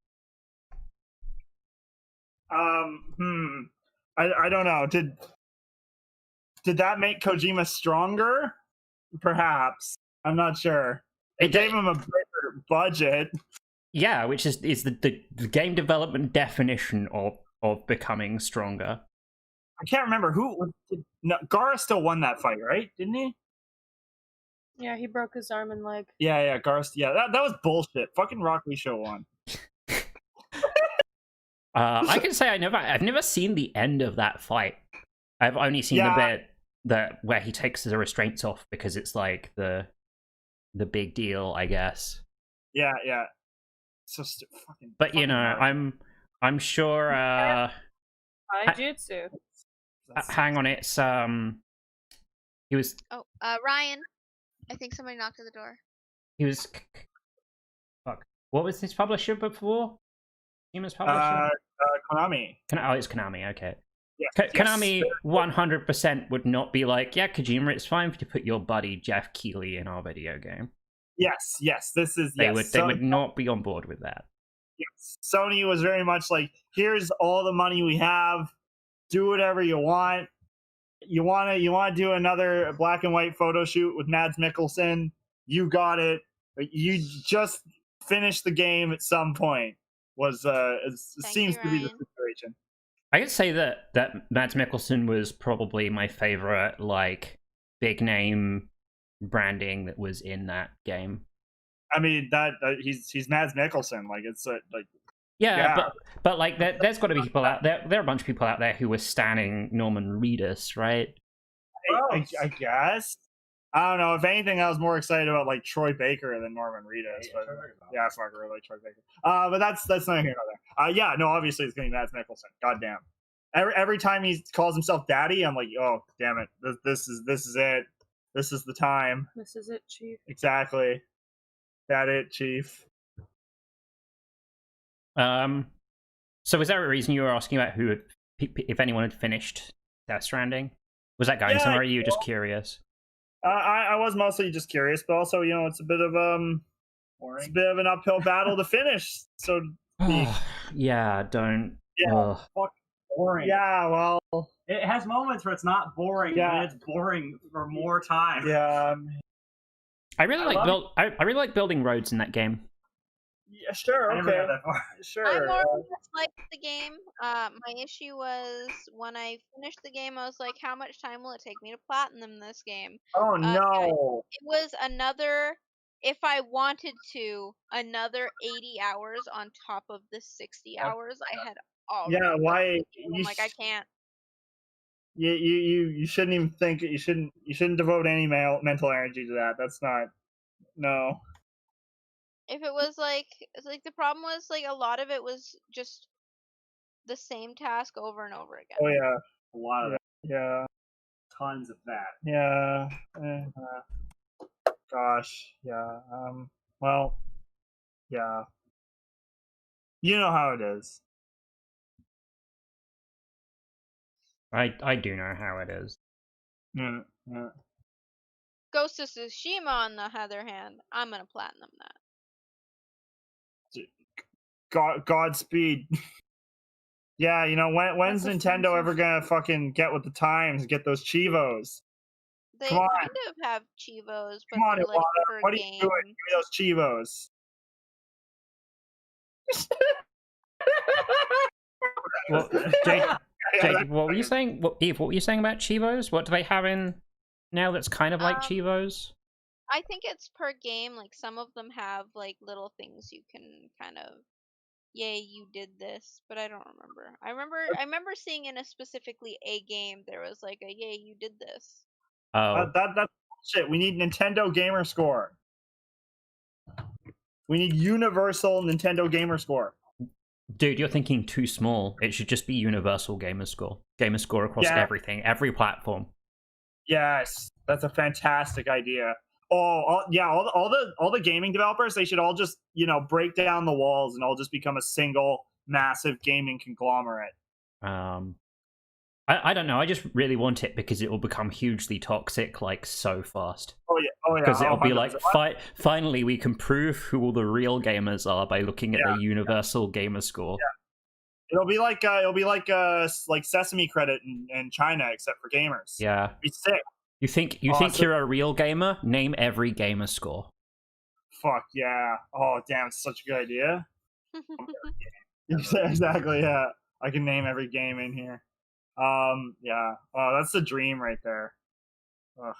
I don't know. Did that make Kojima stronger? Perhaps. I'm not sure. It gave him a bigger budget. Yeah, which is the game development definition of becoming stronger. I can't remember Gara still won that fight, right? Didn't he? Yeah, he broke his arm and leg. Yeah, Gara. Yeah, that was bullshit. Fucking Rock Lee show won. I can say I've never seen the end of that fight. I've only seen the bit where he takes the restraints off because it's like the big deal, I guess. Yeah. So fucking. But you know, I'm sure. Taijutsu. Hang on, it's he was. Oh, Ryan. I think somebody knocked at the door. He was. Fuck. What was his publisher before? Kojima's publisher. Konami. Oh, it's Konami. Okay. Yes, Konami 100% would not be like, yeah, Kojima, it's fine for you to put your buddy Jeff Keighley in our video game. Yes. This is. They would not be on board with that. Yes. Sony was very much like, here's all the money we have. Do whatever you want. You want to do another black and white photo shoot with Mads Mikkelsen? You got it. You just finish the game at some point. Seems to be the situation. I could say that Mads Mikkelsen was probably my favorite, like, big name branding that was in that game. I mean, that he's Mads Mikkelsen. Like, it's like. Yeah. But like, there's got to be people out there. There are a bunch of people out there who were standing Norman Reedus, right? I guess. I don't know. If anything, I was more excited about like Troy Baker than Norman Reedus. But yeah, fuck, I really like Troy Baker. But that's not here nor there. Yeah, no, obviously it's gonna be Mads Mikkelsen. Goddamn. Every time he calls himself daddy, I'm like, oh damn it, this is it. This is the time. This is it, Chief. Exactly. That it, Chief. So was there a reason you were asking about if anyone had finished Death Stranding? Was that going somewhere? Or you were just curious? I was mostly just curious, but also, you know, it's a bit of it's a bit of an uphill battle to finish. So yeah, don't. Yeah, fuck boring. Yeah, well, it has moments where it's not boring, and it's boring for more time. Yeah, I really like building roads in that game. Yeah, sure. Okay. I never got that far. Sure. I more or less liked the game. My issue was when I finished the game, I was like, how much time will it take me to platinum this game? Oh no. It was another, if I wanted to, another 80 hours on top of the 60 hours I had already. Yeah, why? I'm like, I can't. You shouldn't even think. You shouldn't devote any mental energy to that. That's not. No. If it was like the problem was like a lot of it was just the same task over and over again. Oh yeah, A lot of it. Yeah. tons of that. Yeah. Gosh. Yeah. Well. Yeah. You know how it is. I do know how it is. Yeah. Yeah. Ghost of Tsushima, on the other hand, I'm gonna platinum that. Godspeed. Yeah, you know when's That's Nintendo ever offensive. gonna fucking get with the times and get those Chivos? Come They on, kind of have Chivos, but come on, they're like Iwata. per What are you doing? game. Give me those Chivos. Well, Jade, what were you saying? Eve, what were you saying about Chivos? What do they have in now that's kind of like Um, Chivos? I think it's per game. Like some of them have like little things you can kind of, yay, you did this, but I don't remember. I remember seeing in a specifically a game there was like a yay, you did this. Oh, That's shit. We need Nintendo Gamer Score. We need universal Nintendo Gamer Score. dude, you're thinking too small. It should just be universal gamer score. Gamer score across Yeah. everything, every platform. Yes, that's a fantastic idea. Oh, yeah, all the gaming developers, they should all just, break down the walls and all just become a single massive gaming conglomerate. I don't know. I just really want it because it will become hugely toxic, like, so fast. Oh yeah. Because it'll be like, 100%. finally, we can prove who all the real gamers are by looking at Yeah. the universal gamer score. Yeah. It'll be like Sesame Credit in China, except for gamers. Yeah. It'd be sick. You think you're a real gamer? Name every gamer score. Fuck yeah. Oh damn, it's such a good idea. Exactly, yeah. I can name every game in here. Yeah. Oh, that's the dream right there. Ugh.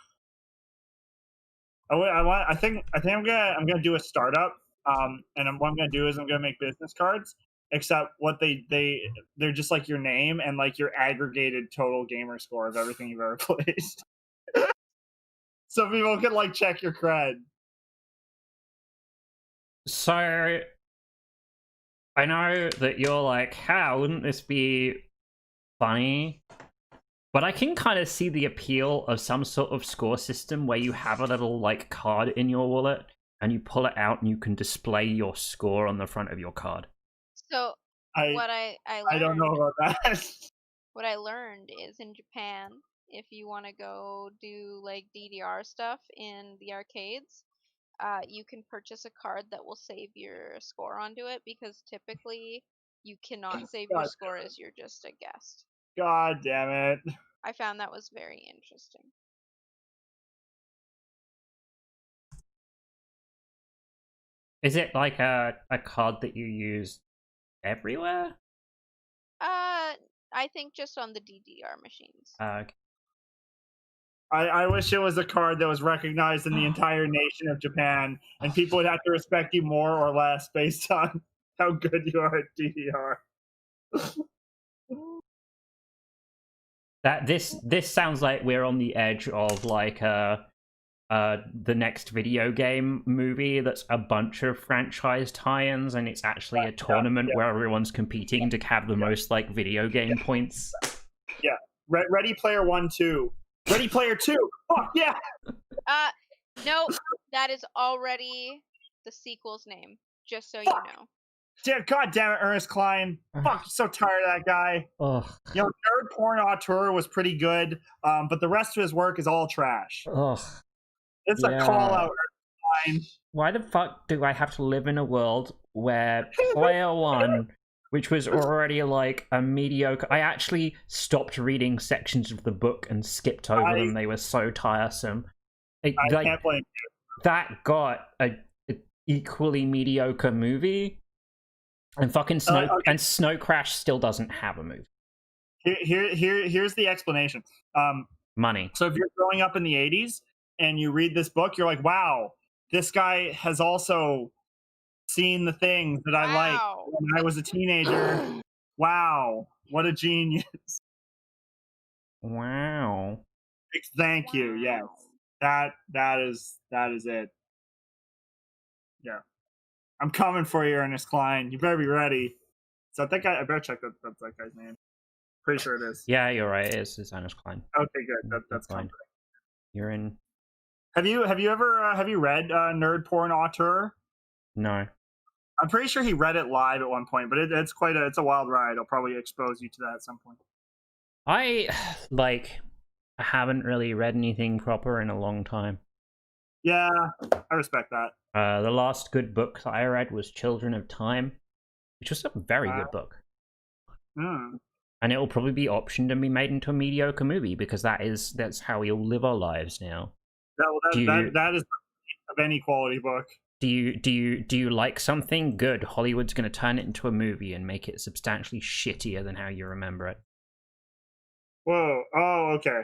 I think I'm gonna do a startup. And what I'm gonna do is I'm gonna make business cards. Except what they're just like your name and like your aggregated total gamer score of everything you've ever played. So people can like check your cred. So, I know that you're like, how wouldn't this be funny? But I can kind of see the appeal of some sort of score system where you have a little like card in your wallet and you pull it out and you can display your score on the front of your card. So what I I don't learned, know about that. what I learned is in Japan, if you want to go do like DDR stuff in the arcades, you can purchase a card that will save your score onto it because typically you cannot save your God, score as you're just a guest. God damn it. I found that was very interesting. Is it like a card that you use everywhere? I think just on the DDR machines. Okay. I wish it was a card that was recognized in the entire nation of Japan, and people would have to respect you more or less based on how good you are at DDR. This sounds like we're on the edge of like the next video game movie that's a bunch of franchise tie-ins, and it's actually a tournament where everyone's competing to have the most like video game points. Yeah, Ready Player 1, 2. Ready Player 2. Fuck yeah. No, that is already the sequel's name. Just so you know. God damn it, Ernest Klein. Fuck, so tired of that guy. Ugh. Nerd Porn Auteur was pretty good, but the rest of his work is all trash. Ugh. It's a call out, Ernest Klein. Why the fuck do I have to live in a world where Player One, which was already like a mediocre... I actually stopped reading sections of the book and skipped over them. They were so tiresome. I can't blame you. That got an equally mediocre movie, and fucking Snow Crash still doesn't have a movie. Here's the explanation. Money. So if you're growing up in the 80s and you read this book, you're like, wow, this guy has also seen the things that I liked when I was a teenager. Wow, what a genius. Wow. Thank you. Yes. That is it. Yeah. I'm coming for you, Ernest Klein. You better be ready. So I think I better check that's that guy's name. Pretty sure it is. Yeah, you're right. It is Designers Klein. Okay, good. That's fine. comforting. You're in. Have you ever have you read Nerd Porn Auteur? No. I'm pretty sure he read it live at one point, but it's it's a wild ride. I'll probably expose you to that at some point. I haven't really read anything proper in a long time. Yeah, I respect that. The last good book that I read was Children of Time, which was a very good book. And it will probably be optioned and be made into a mediocre movie because that's how we all live our lives now. That is of any quality book. Do you like something good? Hollywood's going to turn it into a movie and make it substantially shittier than how you remember it. Whoa! Oh, okay.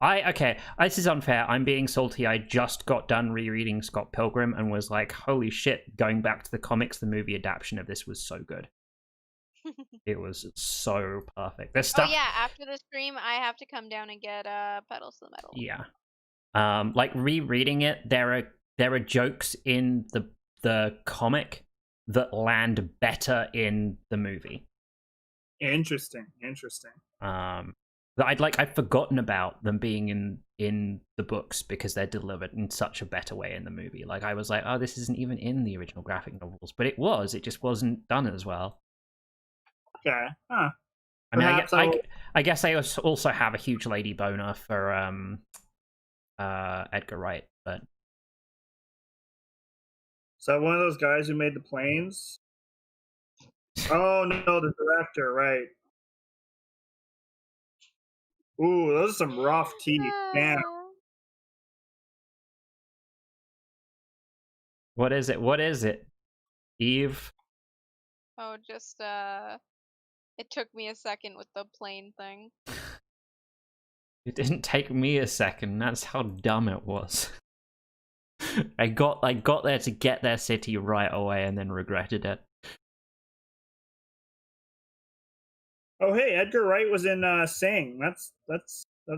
Okay, this is unfair. I'm being salty. I just got done rereading Scott Pilgrim and was like, holy shit, going back to the comics, the movie adaptation of this was so good. It was so perfect. There's stuff. Oh yeah, after the stream, I have to come down and get Pedals to the Metal. Yeah. Like rereading it, there are jokes in the comic that land better in the movie. Interesting. That I've forgotten about them being in the books because they're delivered in such a better way in the movie. Like I was like, oh, this isn't even in the original graphic novels, but it was. It just wasn't done as well. Okay. Huh. I mean, I guess I also have a huge lady boner for Edgar Wright, but. So one of those guys who made the planes? Oh no, the director, right? Ooh, those are some rough teeth. Damn. What is it? Eve? Oh, just it took me a second with the plane thing. It didn't take me a second. That's how dumb it was. I got there to get their city right away and then regretted it. Oh hey, Edgar Wright was in Sing. That's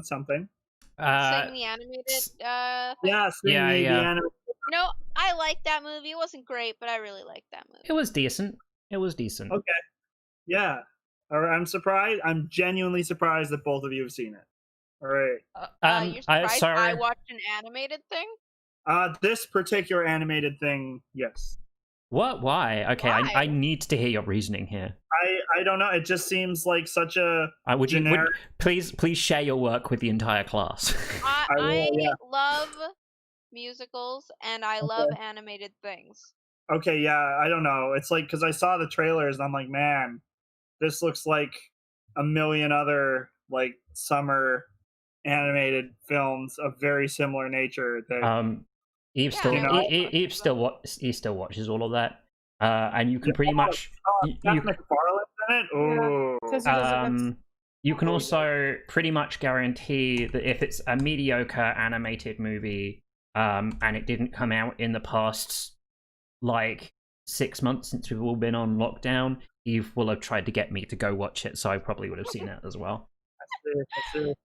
something. Sing the animated thing? Yeah, Sing the animated. No, I liked that movie. It wasn't great, but I really liked that movie. It was decent. Okay. Yeah. I'm surprised. I'm genuinely surprised that both of you have seen it. All right. You're surprised I watched an animated thing? This particular animated thing, yes. What? Why? Okay, Why? I need to hear your reasoning here. I don't know. It just seems like such a generic... please share your work with the entire class. I love musicals and I love animated things. Okay, yeah, I don't know. It's like, because I saw the trailers and I'm like, man, this looks like a million other like summer animated films of very similar nature. That Eve still watches all of that, and you can pretty much Seth MacFarlane's in it. Oh, you can also pretty much guarantee that if it's a mediocre animated movie, and it didn't come out in the past like 6 months since we've all been on lockdown, Eve will have tried to get me to go watch it, so I probably would have seen it as well. That's it.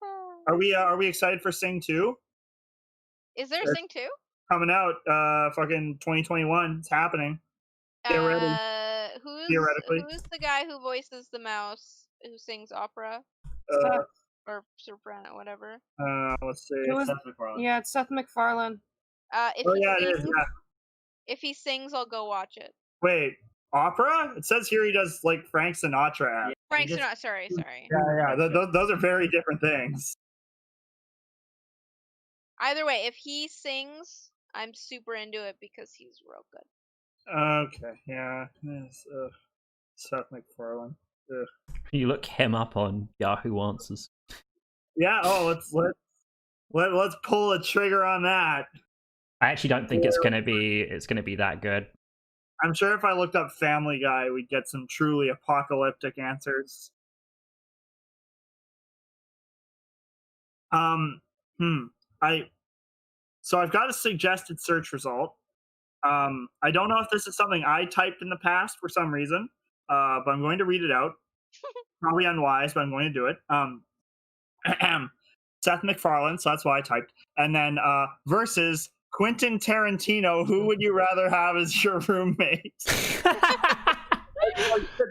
Are we excited for Sing 2? Is there Sing 2? Coming out fucking 2021. It's happening. Get ready. Who's the guy who voices the mouse who sings opera? Or soprano, whatever. Let's see. Seth MacFarlane. Yeah, it's Seth MacFarlane. It is. Yeah. If he sings, I'll go watch it. Wait, opera? It says here he does like Frank Sinatra. Frank Sinatra. Sorry. Yeah. Those are very different things. Either way, if he sings, I'm super into it because he's real good. Okay, yeah. Seth MacFarlane. Ugh. You look him up on Yahoo Answers. Yeah. Oh, let's pull a trigger on that. I actually don't think it's gonna be that good. I'm sure if I looked up Family Guy, we'd get some truly apocalyptic answers. So I've got a suggested search result. I don't know if this is something I typed in the past for some reason, but I'm going to read it out. Probably unwise, but I'm going to do it. Seth MacFarlane, so that's why I typed. And then versus Quentin Tarantino, who would you rather have as your roommate?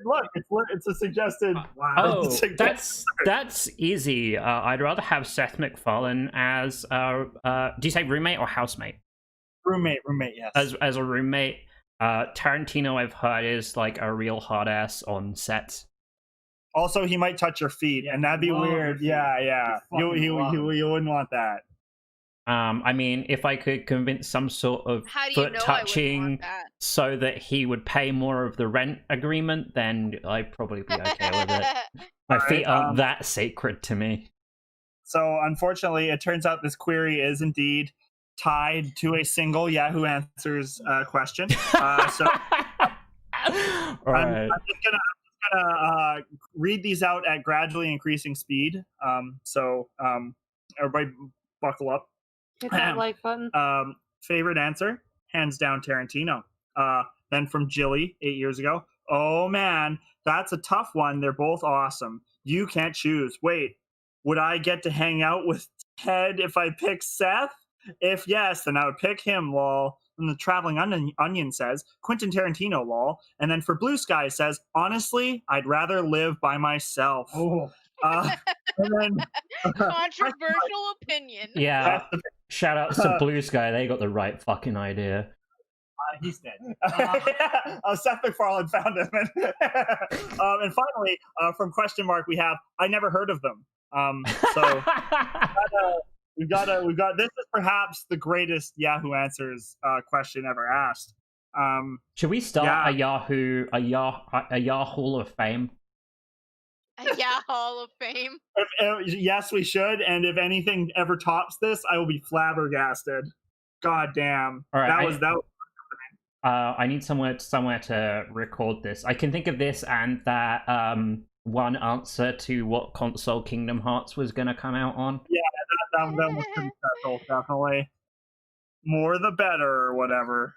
Look, it's a suggested. Wow. Oh, Suggested. that's easy. I'd rather have Seth MacFarlane as do you say roommate or housemate? Roommate, yes. As a roommate. Tarantino, I've heard, is like a real hard ass on set. Also, he might touch your feet, and that'd be Love weird. your feet. Yeah. You Fucking love wouldn't want that. I mean, if I could convince some sort of How do you foot know I wouldn't touching want that? so that he would pay more of the rent agreement, then I'd probably be okay with it. My feet aren't that sacred to me. So, unfortunately, it turns out this query is indeed tied to a single Yahoo Answers question. So, All right. I'm just gonna read these out at gradually increasing speed. So, everybody, buckle up. Hit that like button. Favorite answer, hands down, Tarantino. Then from Jilly 8 years ago. Oh man, that's a tough one. They're both awesome. You can't choose. Wait, would I get to hang out with Ted if I pick Seth? If yes, then I would pick him, lol. And the Traveling Onion says, Quentin Tarantino, lol. And then for Blue Sky says, honestly, I'd rather live by myself. Oh, And then, Controversial opinion. Yeah. Shout out to Blue Sky. They got the right fucking idea. he's dead. Seth MacFarlane found him. And finally, from question mark, we have I never heard of them. So we've got this is perhaps the greatest Yahoo Answers question ever asked. Should we start a Yahoo Hall of Fame? Yeah, Hall of Fame. Yes, we should. And if anything ever tops this, I will be flabbergasted. God damn. All right, That was I need somewhere to record this. I can think of this and that one answer to what console Kingdom Hearts was going to come out on. Yeah, that was pretty special, definitely. More the better, or whatever.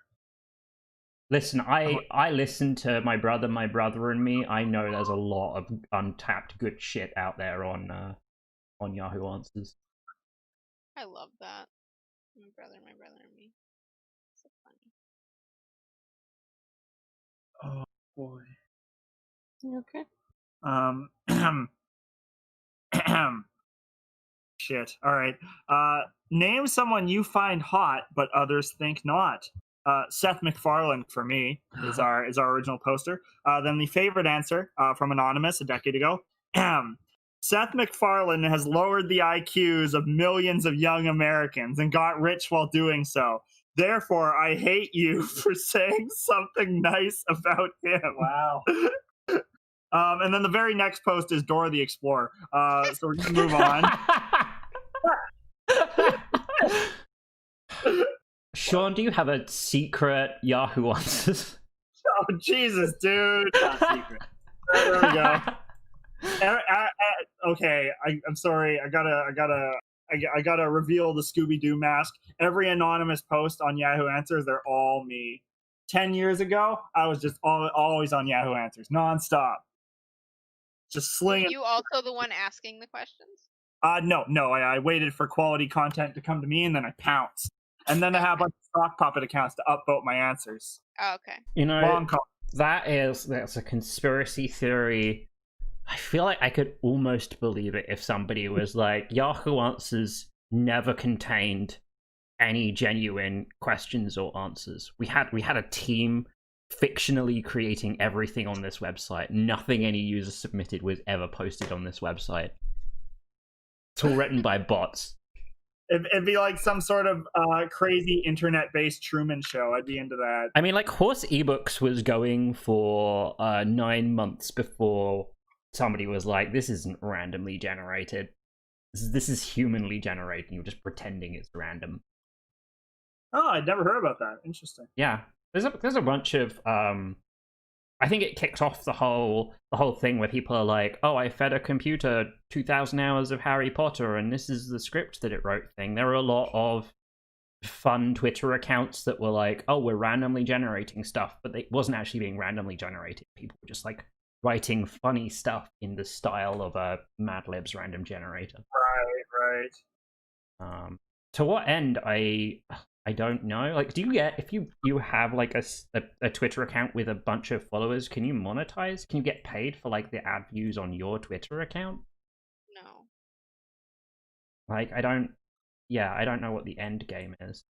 Listen, I listen to my brother and me. I know there's a lot of untapped good shit out there on Yahoo Answers. I love that. My brother and me. So funny. Oh boy. You okay? Shit. All right. Name someone you find hot, but others think not. Seth MacFarlane for me is our original poster. Then the favorite answer from Anonymous a decade ago. Seth MacFarlane has lowered the IQs of millions of young Americans and got rich while doing so. Therefore, I hate you for saying something nice about him. Wow. And then the very next post is Dora the Explorer. So we're going to move on. Sean, do you have a secret Yahoo Answers? Oh, Jesus, dude. Not secret. There we go. Okay, I'm sorry. I gotta reveal the Scooby-Doo mask. Every anonymous post on Yahoo Answers, they're all me. 10 years ago, I was just always on Yahoo Answers, nonstop. Just slinging. You also the one asking the questions? No. I waited for quality content to come to me, and then I pounced. And then I have like stock puppet accounts to upvote my answers. Oh, okay. You know, that's a conspiracy theory. I feel like I could almost believe it if somebody was like, Yahoo Answers never contained any genuine questions or answers. We had a team fictionally creating everything on this website. Nothing any user submitted was ever posted on this website. It's all written by bots. It'd be like some sort of crazy internet-based Truman Show. I'd be into that. I mean, like, Horse eBooks was going for 9 months before somebody was like, this isn't randomly generated. This is humanly generated. You're just pretending it's random. Oh, I'd never heard about that. Interesting. Yeah. There's a bunch of I think it kicked off the whole thing where people are like, oh, I fed a computer 2,000 hours of Harry Potter and this is the script that it wrote thing. There were a lot of fun Twitter accounts that were like, oh, we're randomly generating stuff, but it wasn't actually being randomly generated. People were just like writing funny stuff in the style of a Mad Lib's random generator. Right. To what end, I I don't know. Like, do you get if you have like a Twitter account with a bunch of followers? Can you monetize? Can you get paid for like the ad views on your Twitter account? No. Like, I don't. Yeah, I don't know what the end game is.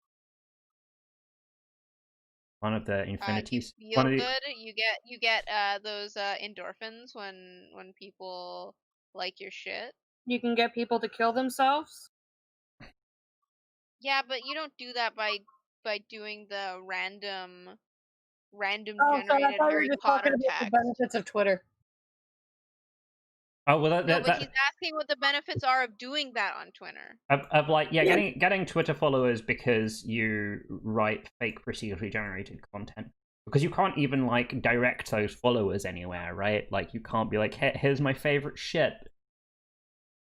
One of the You infinities. feel One of the. good. You get those endorphins when people like your shit. You can get people to kill themselves. Yeah, but you don't do that by doing the random Oh, sorry, I generated thought you were Harry just talking Potter about the text. benefits of Twitter. Oh well, No, but he's asking what the benefits are of doing that on Twitter. of like getting Twitter followers because you write fake procedurally generated content, because you can't even like direct those followers anywhere, right? Like you can't be like, hey, here's my favorite shit,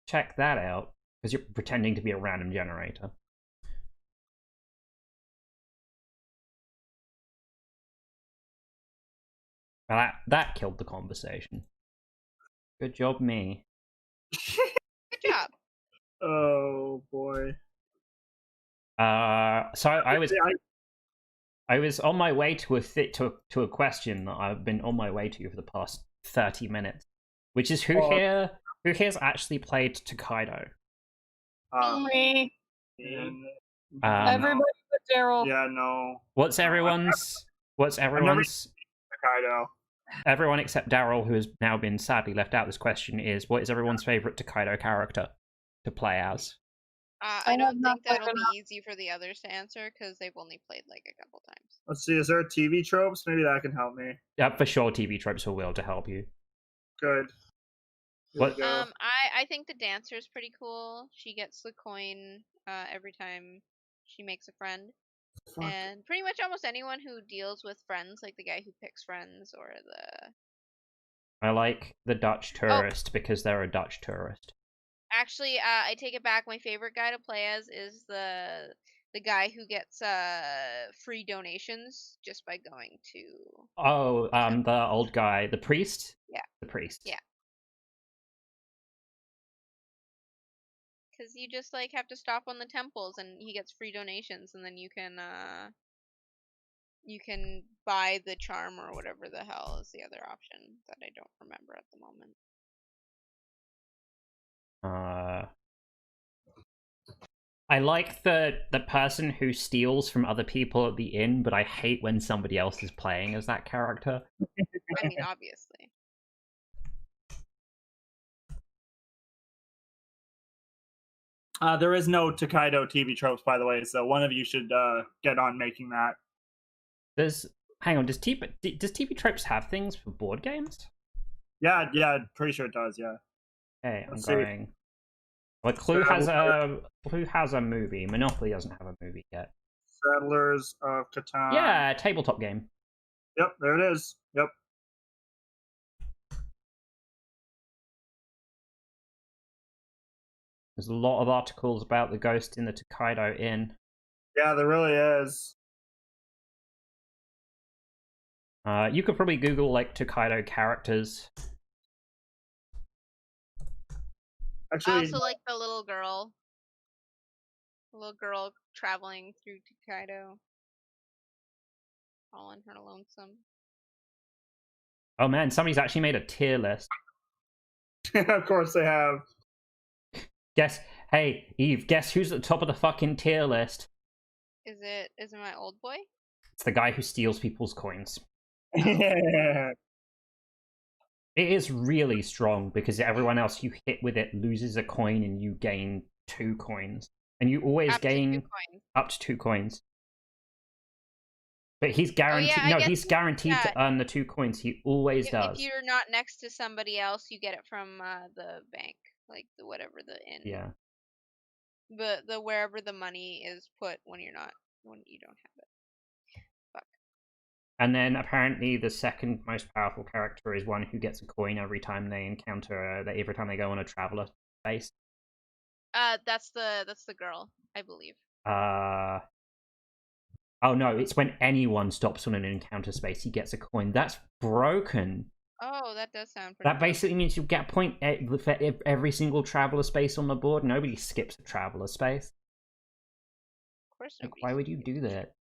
check that out, because you're pretending to be a random generator. Well, that killed the conversation. Good job, me. Good job. Oh boy. So I was on my way to a question that I've been on my way to for the past 30 minutes, which is who here's actually played Tokaido? Me. And, Everybody but Daryl. yeah, no. What's everyone's Hokkaido. everyone except Daryl, who has now been sadly left out of this question, is what is everyone's favorite Tokaido character to play as? I don't think that'll be easy for the others to answer because they've only played like a couple times. Let's see, is there TV tropes? Maybe that can help me. Yeah, for sure TV tropes will be able to help you. Good. What? I think the dancer is pretty cool. She gets the coin every time she makes a friend. Fuck. And pretty much almost anyone who deals with friends, like the guy who picks friends or the... I like the Dutch tourist because they're a Dutch tourist. Actually, I take it back. My favorite guy to play as is the guy who gets free donations just by going to... Oh, the old guy, the priest? Yeah. The priest. Yeah. Because you just like have to stop on the temples and he gets free donations, and then you can buy the charm or whatever the hell is the other option that I don't remember at the moment. I like the person who steals from other people at the inn, but I hate when somebody else is playing as that character. I mean, obviously. There is no Tokaido TV tropes, by the way, so one of you should get on making that. Hang on, does TV tropes have things for board games? Yeah, pretty sure it does, yeah. Okay, Let's I'm see. going. Well, Clue has a movie. Monopoly doesn't have a movie yet. Settlers of Catan. Yeah, tabletop game. Yep, there it is. Yep. There's a lot of articles about the ghost in the Tokaido Inn. Yeah, there really is. You could probably Google like Tokaido characters. Actually, I also like the little girl traveling through Tokaido, all on her lonesome. Oh man, somebody's actually made a tier list. of course they have. Hey Eve, guess who's at the top of the fucking tier list? Is it my old boy? It's the guy who steals people's coins. Yeah. It is really strong because everyone else you hit with it loses a coin and you gain 2 coins. And you always gain up to 2 coins. But he's guaranteed he's guaranteed to earn the 2 coins. He always does. If you're not next to somebody else, you get it from the bank, like the whatever the inn. Yeah. The wherever the money is put when you don't have it. Fuck. And then apparently the second most powerful character is one who gets a coin every time they encounter every time they go on a traveler base. That's the girl, I believe. Oh no, it's when anyone stops on an encounter space, he gets a coin. That's broken. Oh, that does sound pretty. That basically means you get a point for every single traveler space on the board. Nobody skips a traveler space. Of course Like, nobody. why would you do that?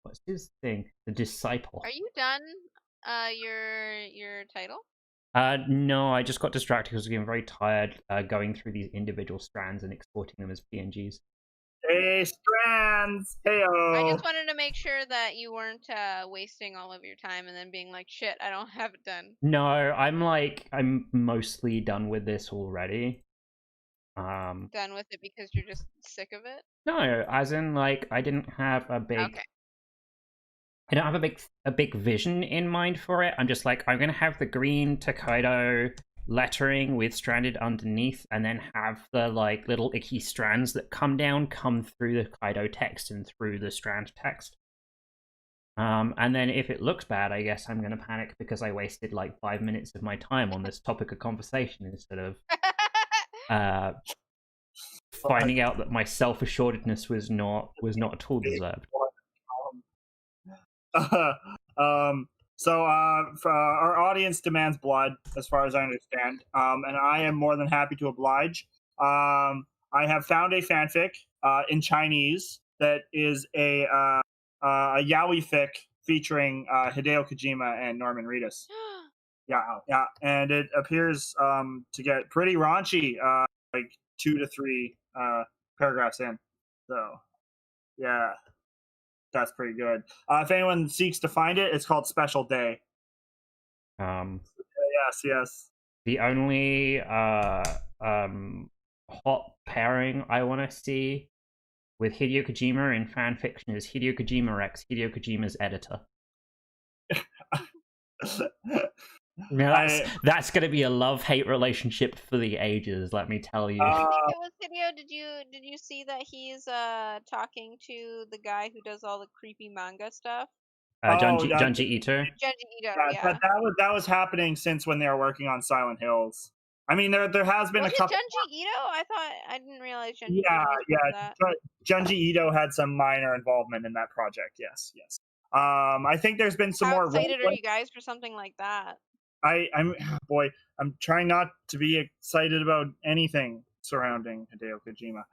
What's his thing? The Disciple. Are you done? Your title. No, I just got distracted because I was getting very tired going through these individual strands and exporting them as PNGs. Hey, strands. Heyo. I just wanted to make sure that you weren't wasting all of your time and then being like, shit, I don't have it done. No, I'm mostly done with this already. Done with it because you're just sick of it? No, as in like I didn't have a big Okay. I don't have a big vision in mind for it. I'm just like, I'm gonna have the green Tokaido lettering with stranded underneath, and then have the like little icky strands that come down come through the Kaido text and through the strand text. And then if it looks bad, I guess I'm gonna panic because I wasted like 5 minutes of my time on this topic of conversation instead of finding out that my self-assuredness was not at all deserved. So our audience demands blood, as far as I understand, and I am more than happy to oblige. I have found a fanfic in Chinese that is a yaoi fic featuring Hideo Kojima and Norman Reedus. Yeah, and it appears to get pretty raunchy, like 2 to 3 paragraphs in. So, yeah. That's pretty good. If anyone seeks to find it, it's called Special Day. Yes. The only hot pairing I want to see with Hideo Kojima in fan fiction is Hideo Kojima X, Hideo Kojima's editor. Now that's going to be a love-hate relationship for the ages, let me tell you. I think it was Hideo. Did you see that he's talking to the guy who does all the creepy manga stuff? Junji Ito. Junji Ito, yeah. That was happening since when they were working on Silent Hills. I mean, there has been was a couple. Junji Ito? I didn't realize Junji Ito Yeah, was part of that. Junji Ito had some minor involvement in that project. Yes. I think there's been some How more. excited are you guys for something like that? I'm trying not to be excited about anything surrounding Hideo Kojima,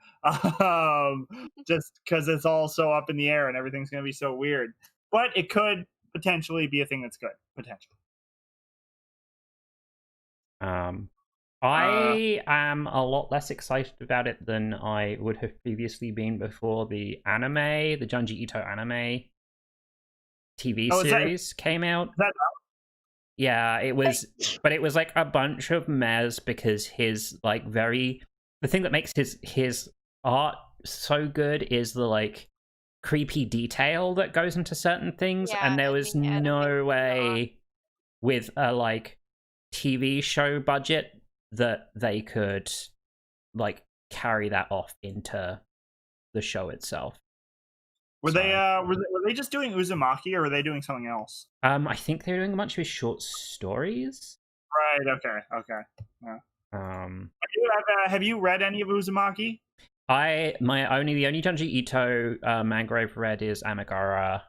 just because it's all so up in the air and everything's going to be so weird. But it could potentially be a thing that's good, potentially. I am a lot less excited about it than I would have previously been before the Junji Ito anime TV series came out. Yeah, it was, but it was like a bunch of mess because his like the thing that makes his art so good is the like creepy detail that goes into certain things, and there was no way with a like TV show budget that they could like carry that off into the show itself. Were they just doing Uzumaki, or were they doing something else? I think they're doing a bunch of his short stories. Right. Okay. Yeah. Have you read any of Uzumaki? The only Junji Ito manga I've read is Amigara.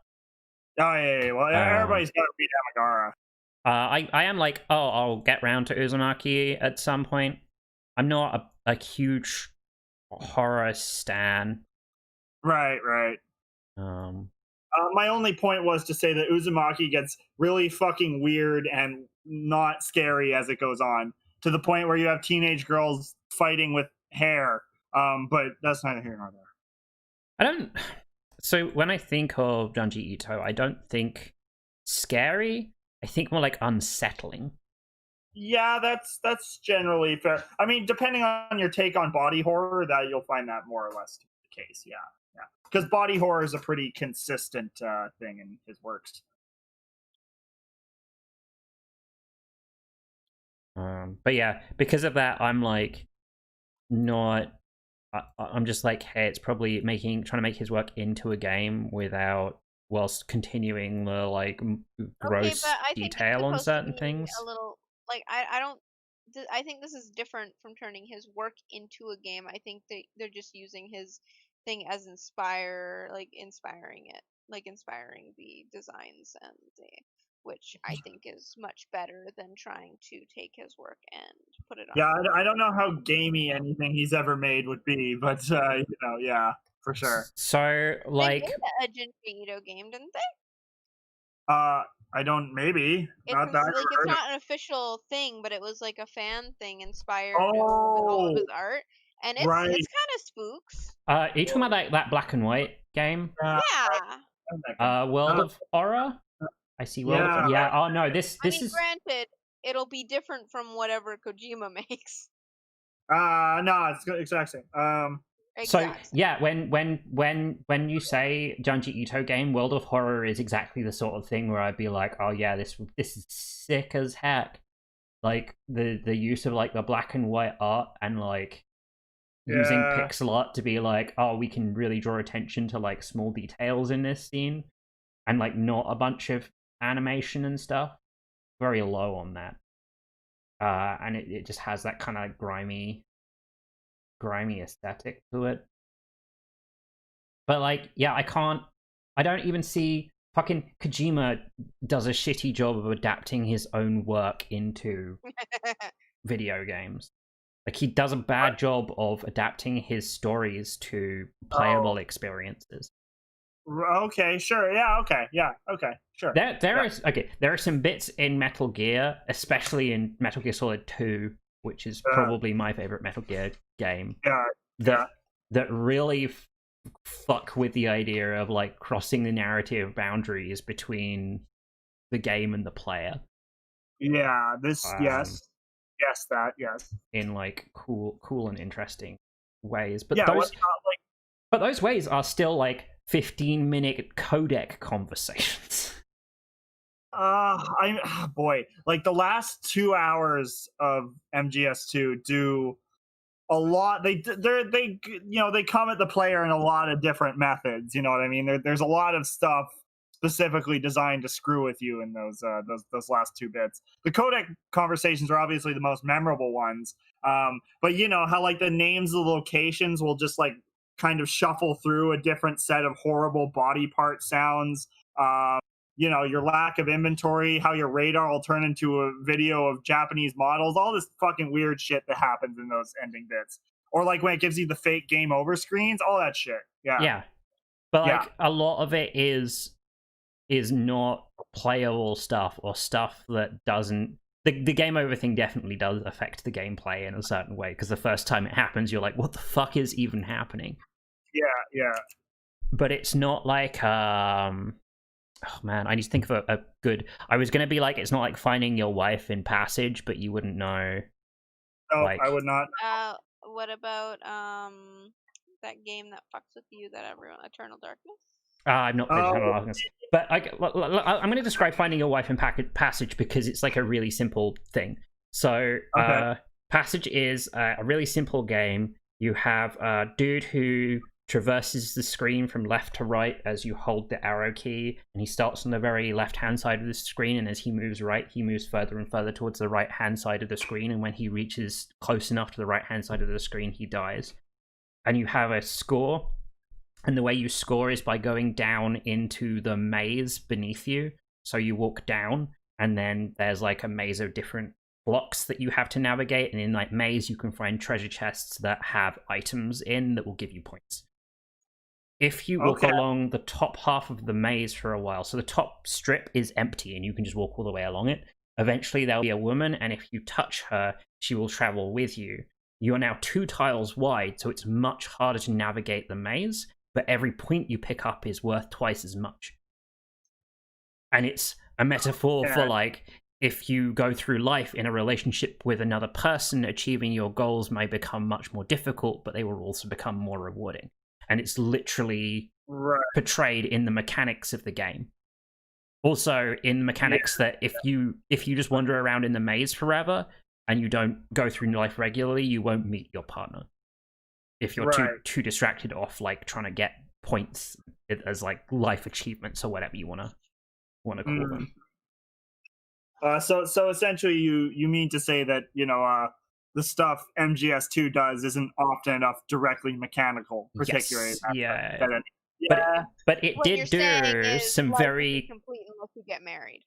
Oh yeah. Well, everybody's got to read Amigara. I am like, I'll get round to Uzumaki at some point. I'm not a huge horror stan. Right. My only point was to say that Uzumaki gets really fucking weird and not scary as it goes on, to the point where you have teenage girls fighting with hair. But that's neither here nor there. So when I think of Junji Ito, I don't think scary. I think more like unsettling. Yeah, that's generally fair. I mean, depending on your take on body horror, that you'll find that more or less to be the case. Yeah. Because body horror is a pretty consistent thing in his works. But yeah, because of that, I'm like not. I'm just like, hey, it's probably trying to make his work into a game whilst continuing the like gross detail on certain things. A little like I don't. I think this is different from turning his work into a game. I think they're just using his thing as inspiring the designs and the which I think is much better than trying to take his work and put it on. Yeah, I don't know how gamey anything he's ever made would be, but yeah, for sure. So They like, made a Junji Ito game, didn't they? I don't. Maybe not that I Like ever it's heard of. not an official thing, but it was like a fan thing inspired with all of Oh, his art, and it's right. kind of spooks. are you talking about that black and white game? Yeah, Yeah, World of Horror. I see. World Yeah. of yeah. Oh no, this I mean, is granted, it'll be different from whatever Kojima makes. no, it's the exact same. so Exactly. yeah. When you say Junji Ito game, World of Horror is exactly the sort of thing where I'd be like, oh yeah, this is sick as heck. Like the use of like the black and white art and like using Yeah. pixel art to be like, oh, we can really draw attention to like small details in this scene, and like not a bunch of animation and stuff. Very low on that, and it just has that kind of grimy aesthetic to it. But like, yeah, I don't even see fucking Kojima does a shitty job of adapting his own work into video games. Like he does a bad job of adapting his stories to playable experiences. Okay, sure. Yeah, okay. Yeah, okay, sure. There are some bits in Metal Gear, especially in Metal Gear Solid 2, which is probably my favorite Metal Gear game. Yeah. That really fuck with the idea of like crossing the narrative boundaries between the game and the player. Yeah, yes, yes. In like cool and interesting ways. But Yeah, those ways are still like 15-minute codec conversations. boy, like the last 2 hours of MGS2 do a lot. They come at the player in a lot of different methods. You know what I mean? There's a lot of stuff specifically designed to screw with you in those last 2 bits. The codec conversations are obviously the most memorable ones. But you know how like the names of the locations will just like kind of shuffle through a different set of horrible body part sounds. Your lack of inventory, how your radar will turn into a video of Japanese models, all this fucking weird shit that happens in those ending bits. Or like when it gives you the fake game over screens, all that shit. Yeah. Yeah. But like a lot of it is not playable stuff or stuff that doesn't the game over thing definitely does affect the gameplay in a certain way, because the first time it happens you're like, what the fuck is even happening? Yeah. But it's not like oh man, I need to think of a good. I was gonna be like, it's not like finding your wife in Passage, but you wouldn't know. No, like, I would not. What about that game that fucks with you that everyone Eternal Darkness? I've not played Eternal Darkness, but I'm going to describe finding your wife in Passage because it's like a really simple thing. So Passage is a really simple game. You have a dude who traverses the screen from left to right as you hold the arrow key, and he starts on the very left-hand side of the screen, and as he moves right, he moves further and further towards the right-hand side of the screen, and when he reaches close enough to the right-hand side of the screen, he dies. And you have a score, and the way you score is by going down into the maze beneath you. So you walk down, and then there's like a maze of different blocks that you have to navigate, and in that maze you can find treasure chests that have items in that will give you points. If you walk along the top half of the maze for a while, so the top strip is empty and you can just walk all the way along it, eventually there'll be a woman, and if you touch her, she will travel with you. You are now 2 tiles wide, so it's much harder to navigate the maze, but every point you pick up is worth twice as much. And it's a metaphor for like, if you go through life in a relationship with another person, achieving your goals may become much more difficult, but they will also become more rewarding. And it's literally portrayed in the mechanics of the game. Also in mechanics that if you just wander around in the maze forever and you don't go through life regularly, you won't meet your partner. If you're too distracted off like trying to get points as like life achievements or whatever you wanna call them. So essentially you mean to say that, the stuff MGS2 does isn't often enough directly mechanical, particularly. Yes, but it did do some very complete unless you get married.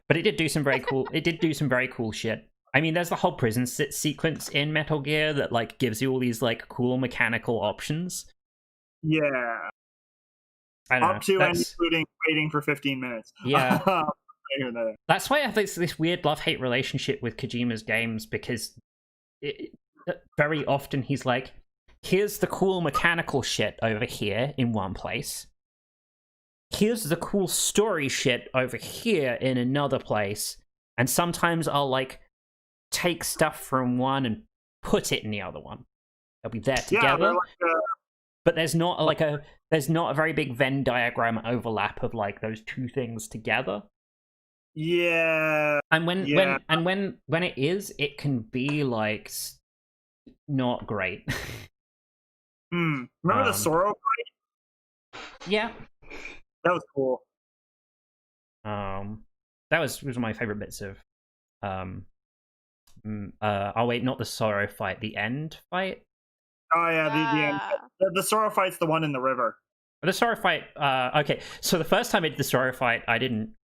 But it did do some very cool. It did do some very cool shit. I mean, there's the whole prison sequence in Metal Gear that like gives you all these like cool mechanical options. Yeah. I don't know. Up to and including waiting for 15 minutes. Yeah. I hear that. That's why I have this weird love-hate relationship with Kojima's games, because very often he's like, here's the cool mechanical shit over here in one place. Here's the cool story shit over here in another place. And sometimes I'll like take stuff from one and put it in the other one. They'll be there together. Yeah, like, but there's not a very big Venn diagram overlap of like those two things together. Yeah. And when it is, it can be like not great. Remember the Sorrow fight? Yeah. That was cool. That was one of my favorite bits of oh wait, not the Sorrow fight, the end fight. Oh yeah, the end. The Sorrow fight's the one in the river. The Sorrow fight. Okay, so the first time I did the Sorrow fight, I didn't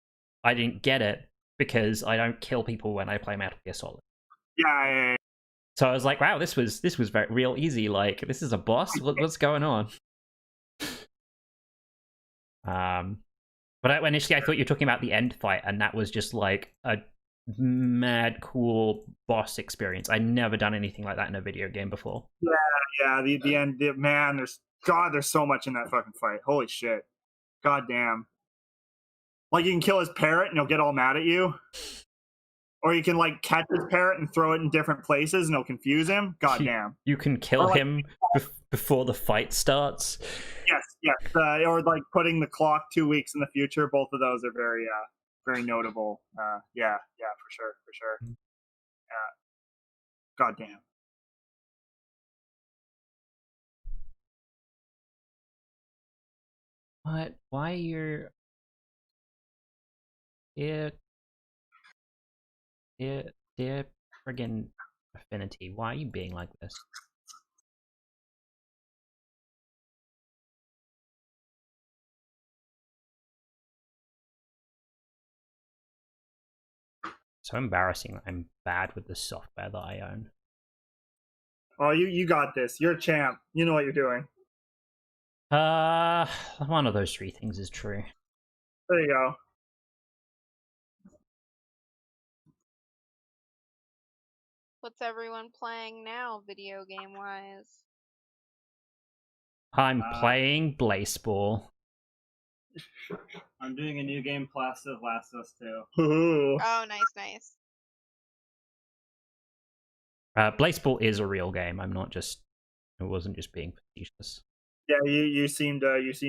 get it because I don't kill people when I play Metal Gear Solid. Yeah. So I was like, wow, this was very real easy. Like, this is a boss. What's going on? But initially I thought you were talking about the end fight, and that was just like a mad cool boss experience. I'd never done anything like that in a video game before. Yeah. The end. Man, there's so much in that fucking fight. Holy shit. God damn. Like, you can kill his parrot and he'll get all mad at you. Or you can, like, catch his parrot and throw it in different places and it'll confuse him. God damn. You can kill him before the fight starts. Yes. Or, like, putting the clock 2 weeks in the future. Both of those are very, very notable. Yeah, for sure. God damn. What? Why you're... Dear friggin' Affinity, why are you being like this? So embarrassing that I'm bad with the software that I own. Oh, you got this. You're a champ. You know what you're doing. One of those three things is true. There you go. What's everyone playing now, video game wise? I'm playing Blaseball. I'm doing a new game, Last of Us 2. Oh, nice. Blaseball is a real game. It wasn't just being facetious. Yeah, you seemed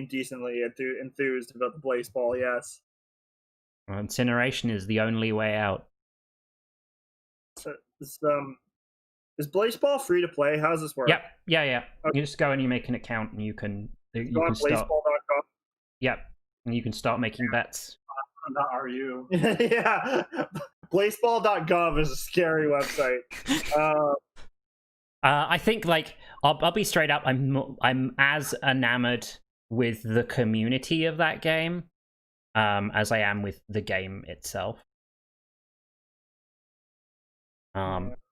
decently enthused about the Blaseball. Yes. Incineration is the only way out. So, is Blaseball free to play? How does this work? Yep. Yeah. Okay. You just go and you make an account, and you can Blaseball.com. Yep, and you can start making bets. Not are you? Yeah, Blaseball.gov is a scary website. I think, like, I'll be straight up. I'm as enamored with the community of that game as I am with the game itself.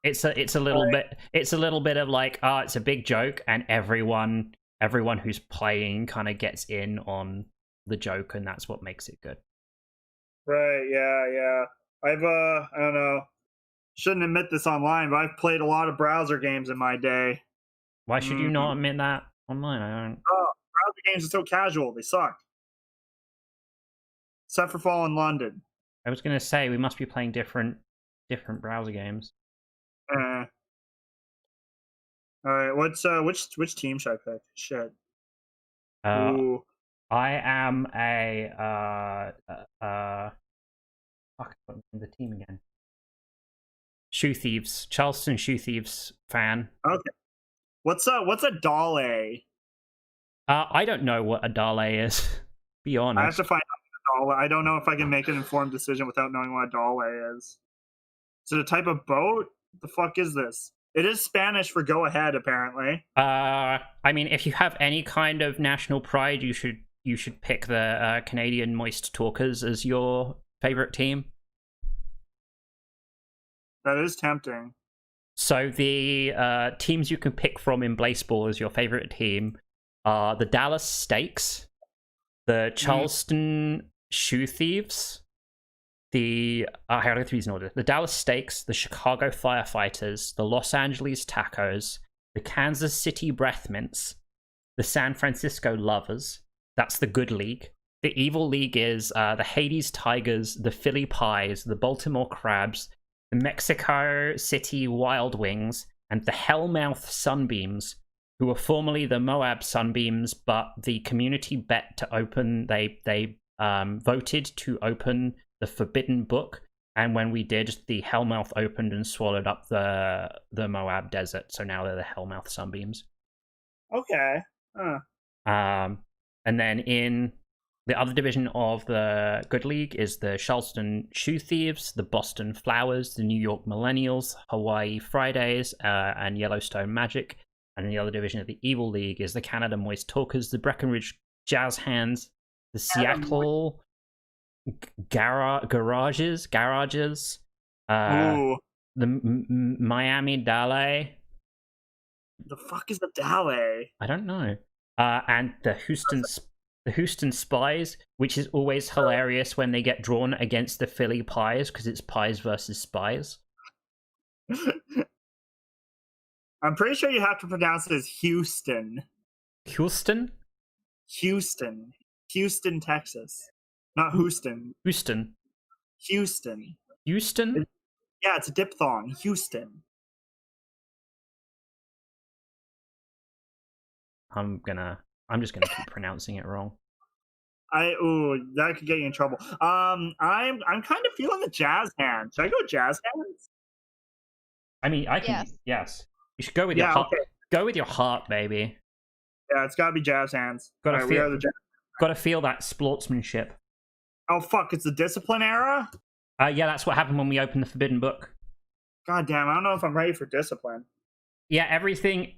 It's a little bit of like, it's a big joke, and everyone who's playing kind of gets in on the joke, and that's what makes it good. Right, yeah. I've I don't know, shouldn't admit this online, but I've played a lot of browser games in my day. Why should you not admit that online? I don't. Oh, browser games are so casual. They suck. Except for Fallen London. I was gonna say we must be playing different browser games. All right, which team should I pick? Shit. Ooh. I am a fuck, what's the team again? Charleston Shoe Thieves fan. Okay. What's a Dale? I don't know what a Dale is. Be honest. I have to find out what a Dale. I don't know if I can make an informed decision without knowing what a Dale is. Is it a type of boat? What the fuck is this? It is Spanish for go ahead, apparently. I mean, if you have any kind of national pride, you should you should pick the Canadian Moist Talkers as your favorite team. That is tempting. So the teams you can pick from in Baseball as your favorite team are the Dallas Stakes, the Charleston Shoe Thieves, the I gotta go through these in order. The Dallas Stakes, the Chicago Firefighters, the Los Angeles Tacos, the Kansas City Breath Mints, the San Francisco Lovers. That's the good league. The evil league is the Hades Tigers, the Philly Pies, the Baltimore Crabs, the Mexico City Wild Wings, and the Hellmouth Sunbeams, who were formerly the Moab Sunbeams, but the community bet to open. They voted to open the Forbidden Book, and when we did, the Hellmouth opened and swallowed up the Moab Desert. So now they're the Hellmouth Sunbeams. Okay. And then in the other division of the Good League is the Charleston Shoe Thieves, the Boston Flowers, the New York Millennials, Hawaii Fridays, and Yellowstone Magic. And in the other division of the Evil League is the Canada Moist Talkers, the Breckenridge Jazz Hands, the Seattle Garages, Ooh. the Miami Dale. The fuck is the Dale? I don't know. And the Houston Spies, which is always hilarious when they get drawn against the Philly Pies because it's Pies versus Spies. I'm pretty sure you have to pronounce it as Houston. Houston? Houston, Texas. Not Houston. Houston. Houston. Houston? Yeah, it's a diphthong. Houston. I'm just gonna keep pronouncing it wrong. That could get you in trouble. I'm kind of feeling the jazz hands. Should I go jazz hands? I mean, I can. Yes. You should go with your heart. Okay. Go with your heart, baby. Yeah, it's gotta be jazz hands. Gotta feel that sportsmanship. Oh fuck! It's the discipline era. Yeah, that's what happened when we opened the Forbidden Book. God damn! I don't know if I'm ready for discipline. Yeah, everything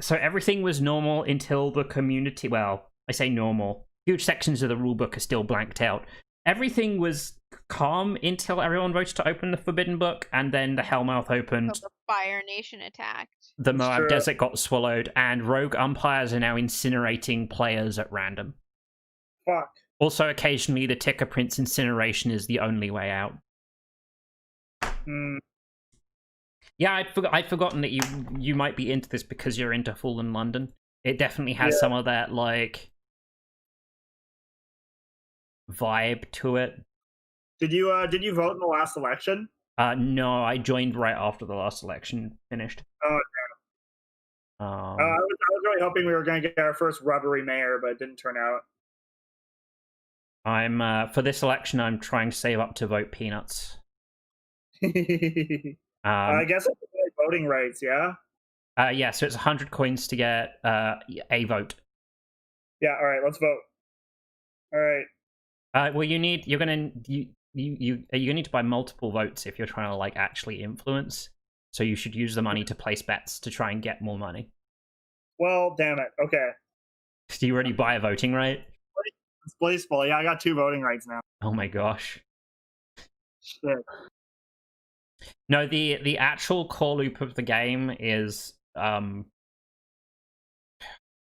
was normal until the community. Well, I say normal. Huge sections of the rulebook are still blanked out. Everything was calm until everyone voted to open the Forbidden Book, and then the Hellmouth opened. So the Fire Nation attacked. The Moab Desert got swallowed, and rogue umpires are now incinerating players at random. Fuck. Also, occasionally, the Ticker Prince incineration is the only way out. Yeah, I'd forgotten that you might be into this because you're into Fallen London. It definitely has some of that, like, vibe to it. Did you vote in the last election? No, I joined right after the last election finished. Oh, damn. I was really hoping we were going to get our first rubbery mayor, but it didn't turn out. I'm for this election, I'm trying to save up to vote peanuts. I guess it's like voting rights, yeah? Yeah, so it's 100 coins to get a vote. Yeah, all right, let's vote. All right. Well, you need to buy multiple votes if you're trying to like actually influence. So you should use the money to place bets to try and get more money. Well, damn it. Okay. Do you already buy a voting right? It's blissful. Yeah, I got 2 voting rights now. Oh my gosh. Shit. No, the actual core loop of the game is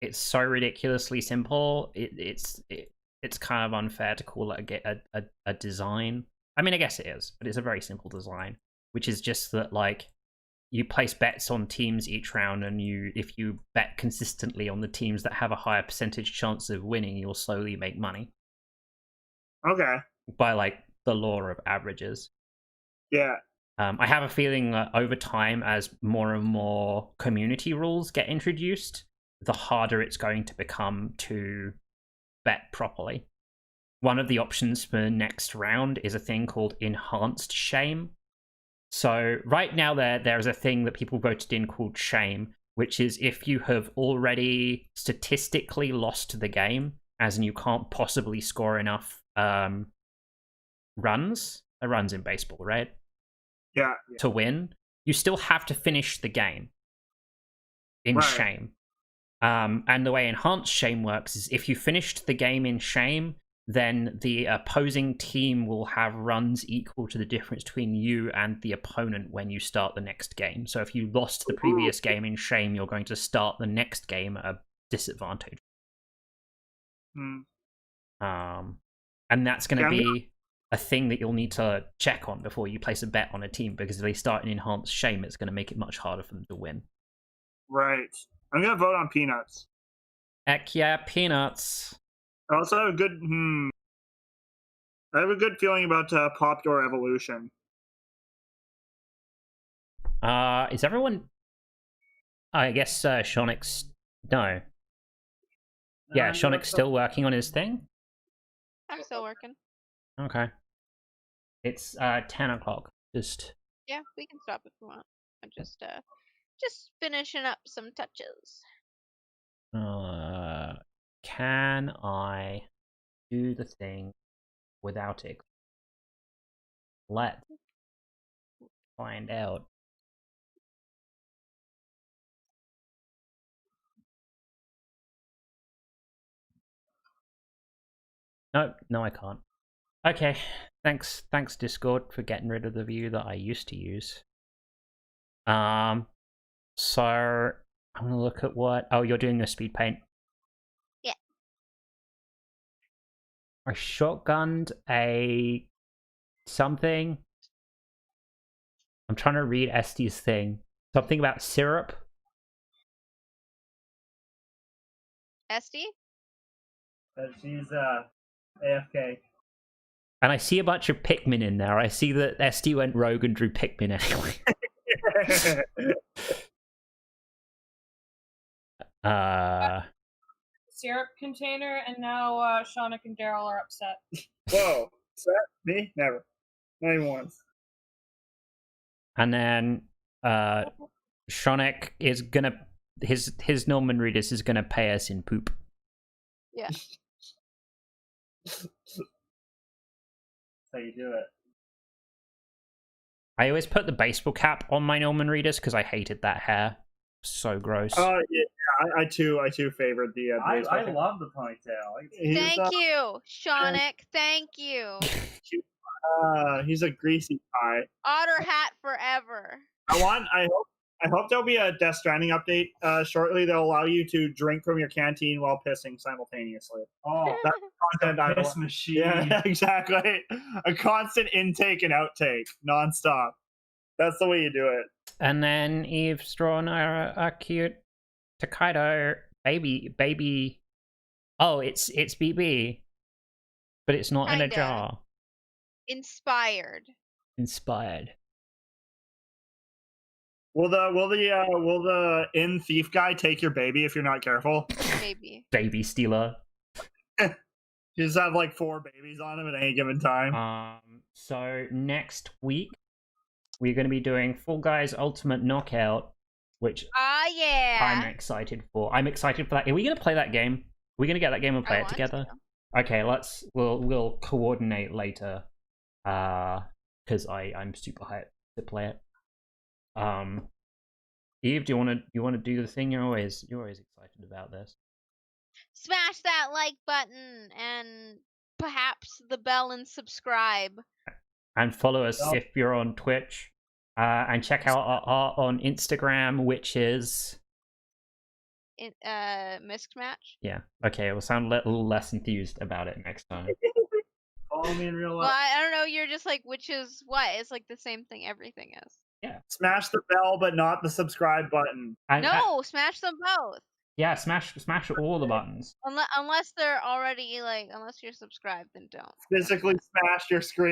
it's so ridiculously simple. It's kind of unfair to call it a design. I mean, I guess it is, but it's a very simple design, which is just that like you place bets on teams each round, and if you bet consistently on the teams that have a higher percentage chance of winning, you'll slowly make money. Okay. By like the law of averages. Yeah. I have a feeling that over time, as more and more community rules get introduced, the harder it's going to become to bet properly. One of the options for next round is a thing called enhanced shame. So right now there's a thing that people voted in called shame, which is if you have already statistically lost the game, as in you can't possibly score enough runs in baseball, right? Yeah. To win, you still have to finish the game in shame. And the way enhanced shame works is if you finished the game in shame, then the opposing team will have runs equal to the difference between you and the opponent when you start the next game. So if you lost the previous game in shame, you're going to start the next game at a disadvantage. And that's going to be a thing that you'll need to check on before you place a bet on a team, because if they start in enhanced shame, it's going to make it much harder for them to win. Right. I'm going to vote on Peanuts. Heck yeah, Peanuts. I also have a good I have a good feeling about Popular Evolution. Is everyone... I guess Shonik's... No. Yeah, Shonik's still working on his thing? I'm still working. Okay. It's 10 o'clock. Just... Yeah, we can stop if we want. I'm just finishing up some touches. Can I do the thing without it? Let's find out. No, I can't. Okay, thanks Discord for getting rid of the view that I used to use. So I'm gonna look at what... Oh, you're doing a speed paint. Yeah. I shotgunned a something. I'm trying to read Esti's thing. Something about syrup. Esty? She's AFK. And I see a bunch of Pikmin in there. I see that Esti went rogue and drew Pikmin anyway. Syrup container, and now Shonik and Daryl are upset. Whoa. Upset? Me? Never. Not even once. And then Shonik is gonna... His Norman Reedus is gonna pay us in poop. Yeah. That's how you do it. I always put the baseball cap on my Norman Reedus because I hated that hair. So gross. Oh yeah, I too favored the. I love the ponytail. Thank you, Shonik. Thank you. He's a greasy pie. Otter hat forever. I hope there'll be a Death Stranding update shortly that'll allow you to drink from your canteen while pissing simultaneously. Oh, that's content I piss want. machine. Yeah, exactly. A constant intake and outtake, nonstop. That's the way you do it. And then Eve's drawn a cute Takedo baby. Oh, it's BB, but it's not in a Kinda. jar. Inspired. Will the in thief guy take your baby if you're not careful? Maybe. Baby stealer. You just have like 4 babies on him at any given time. So next week we're going to be doing Fall Guys Ultimate Knockout, which yeah. I'm excited for. I'm excited for that. Are we going to play that game? Are we going to get that game and play it together? Okay, we'll coordinate later. Because I'm super hyped to play it. Eve, do you want to do the thing? You're always excited about this. Smash that like button and perhaps the bell and subscribe. And follow us if you're on Twitch. And check out our art on Instagram, which is Misc Match. Yeah. Okay, we'll sound a little less enthused about it next time. Follow me in real life. Well, I don't know. You're just like, which is what? It's like the same thing everything is. Yeah. Smash the bell, but not the subscribe button. No, smash them both. Yeah, smash all the buttons. Unless they're already unless you're subscribed, then don't. Physically smash your screen.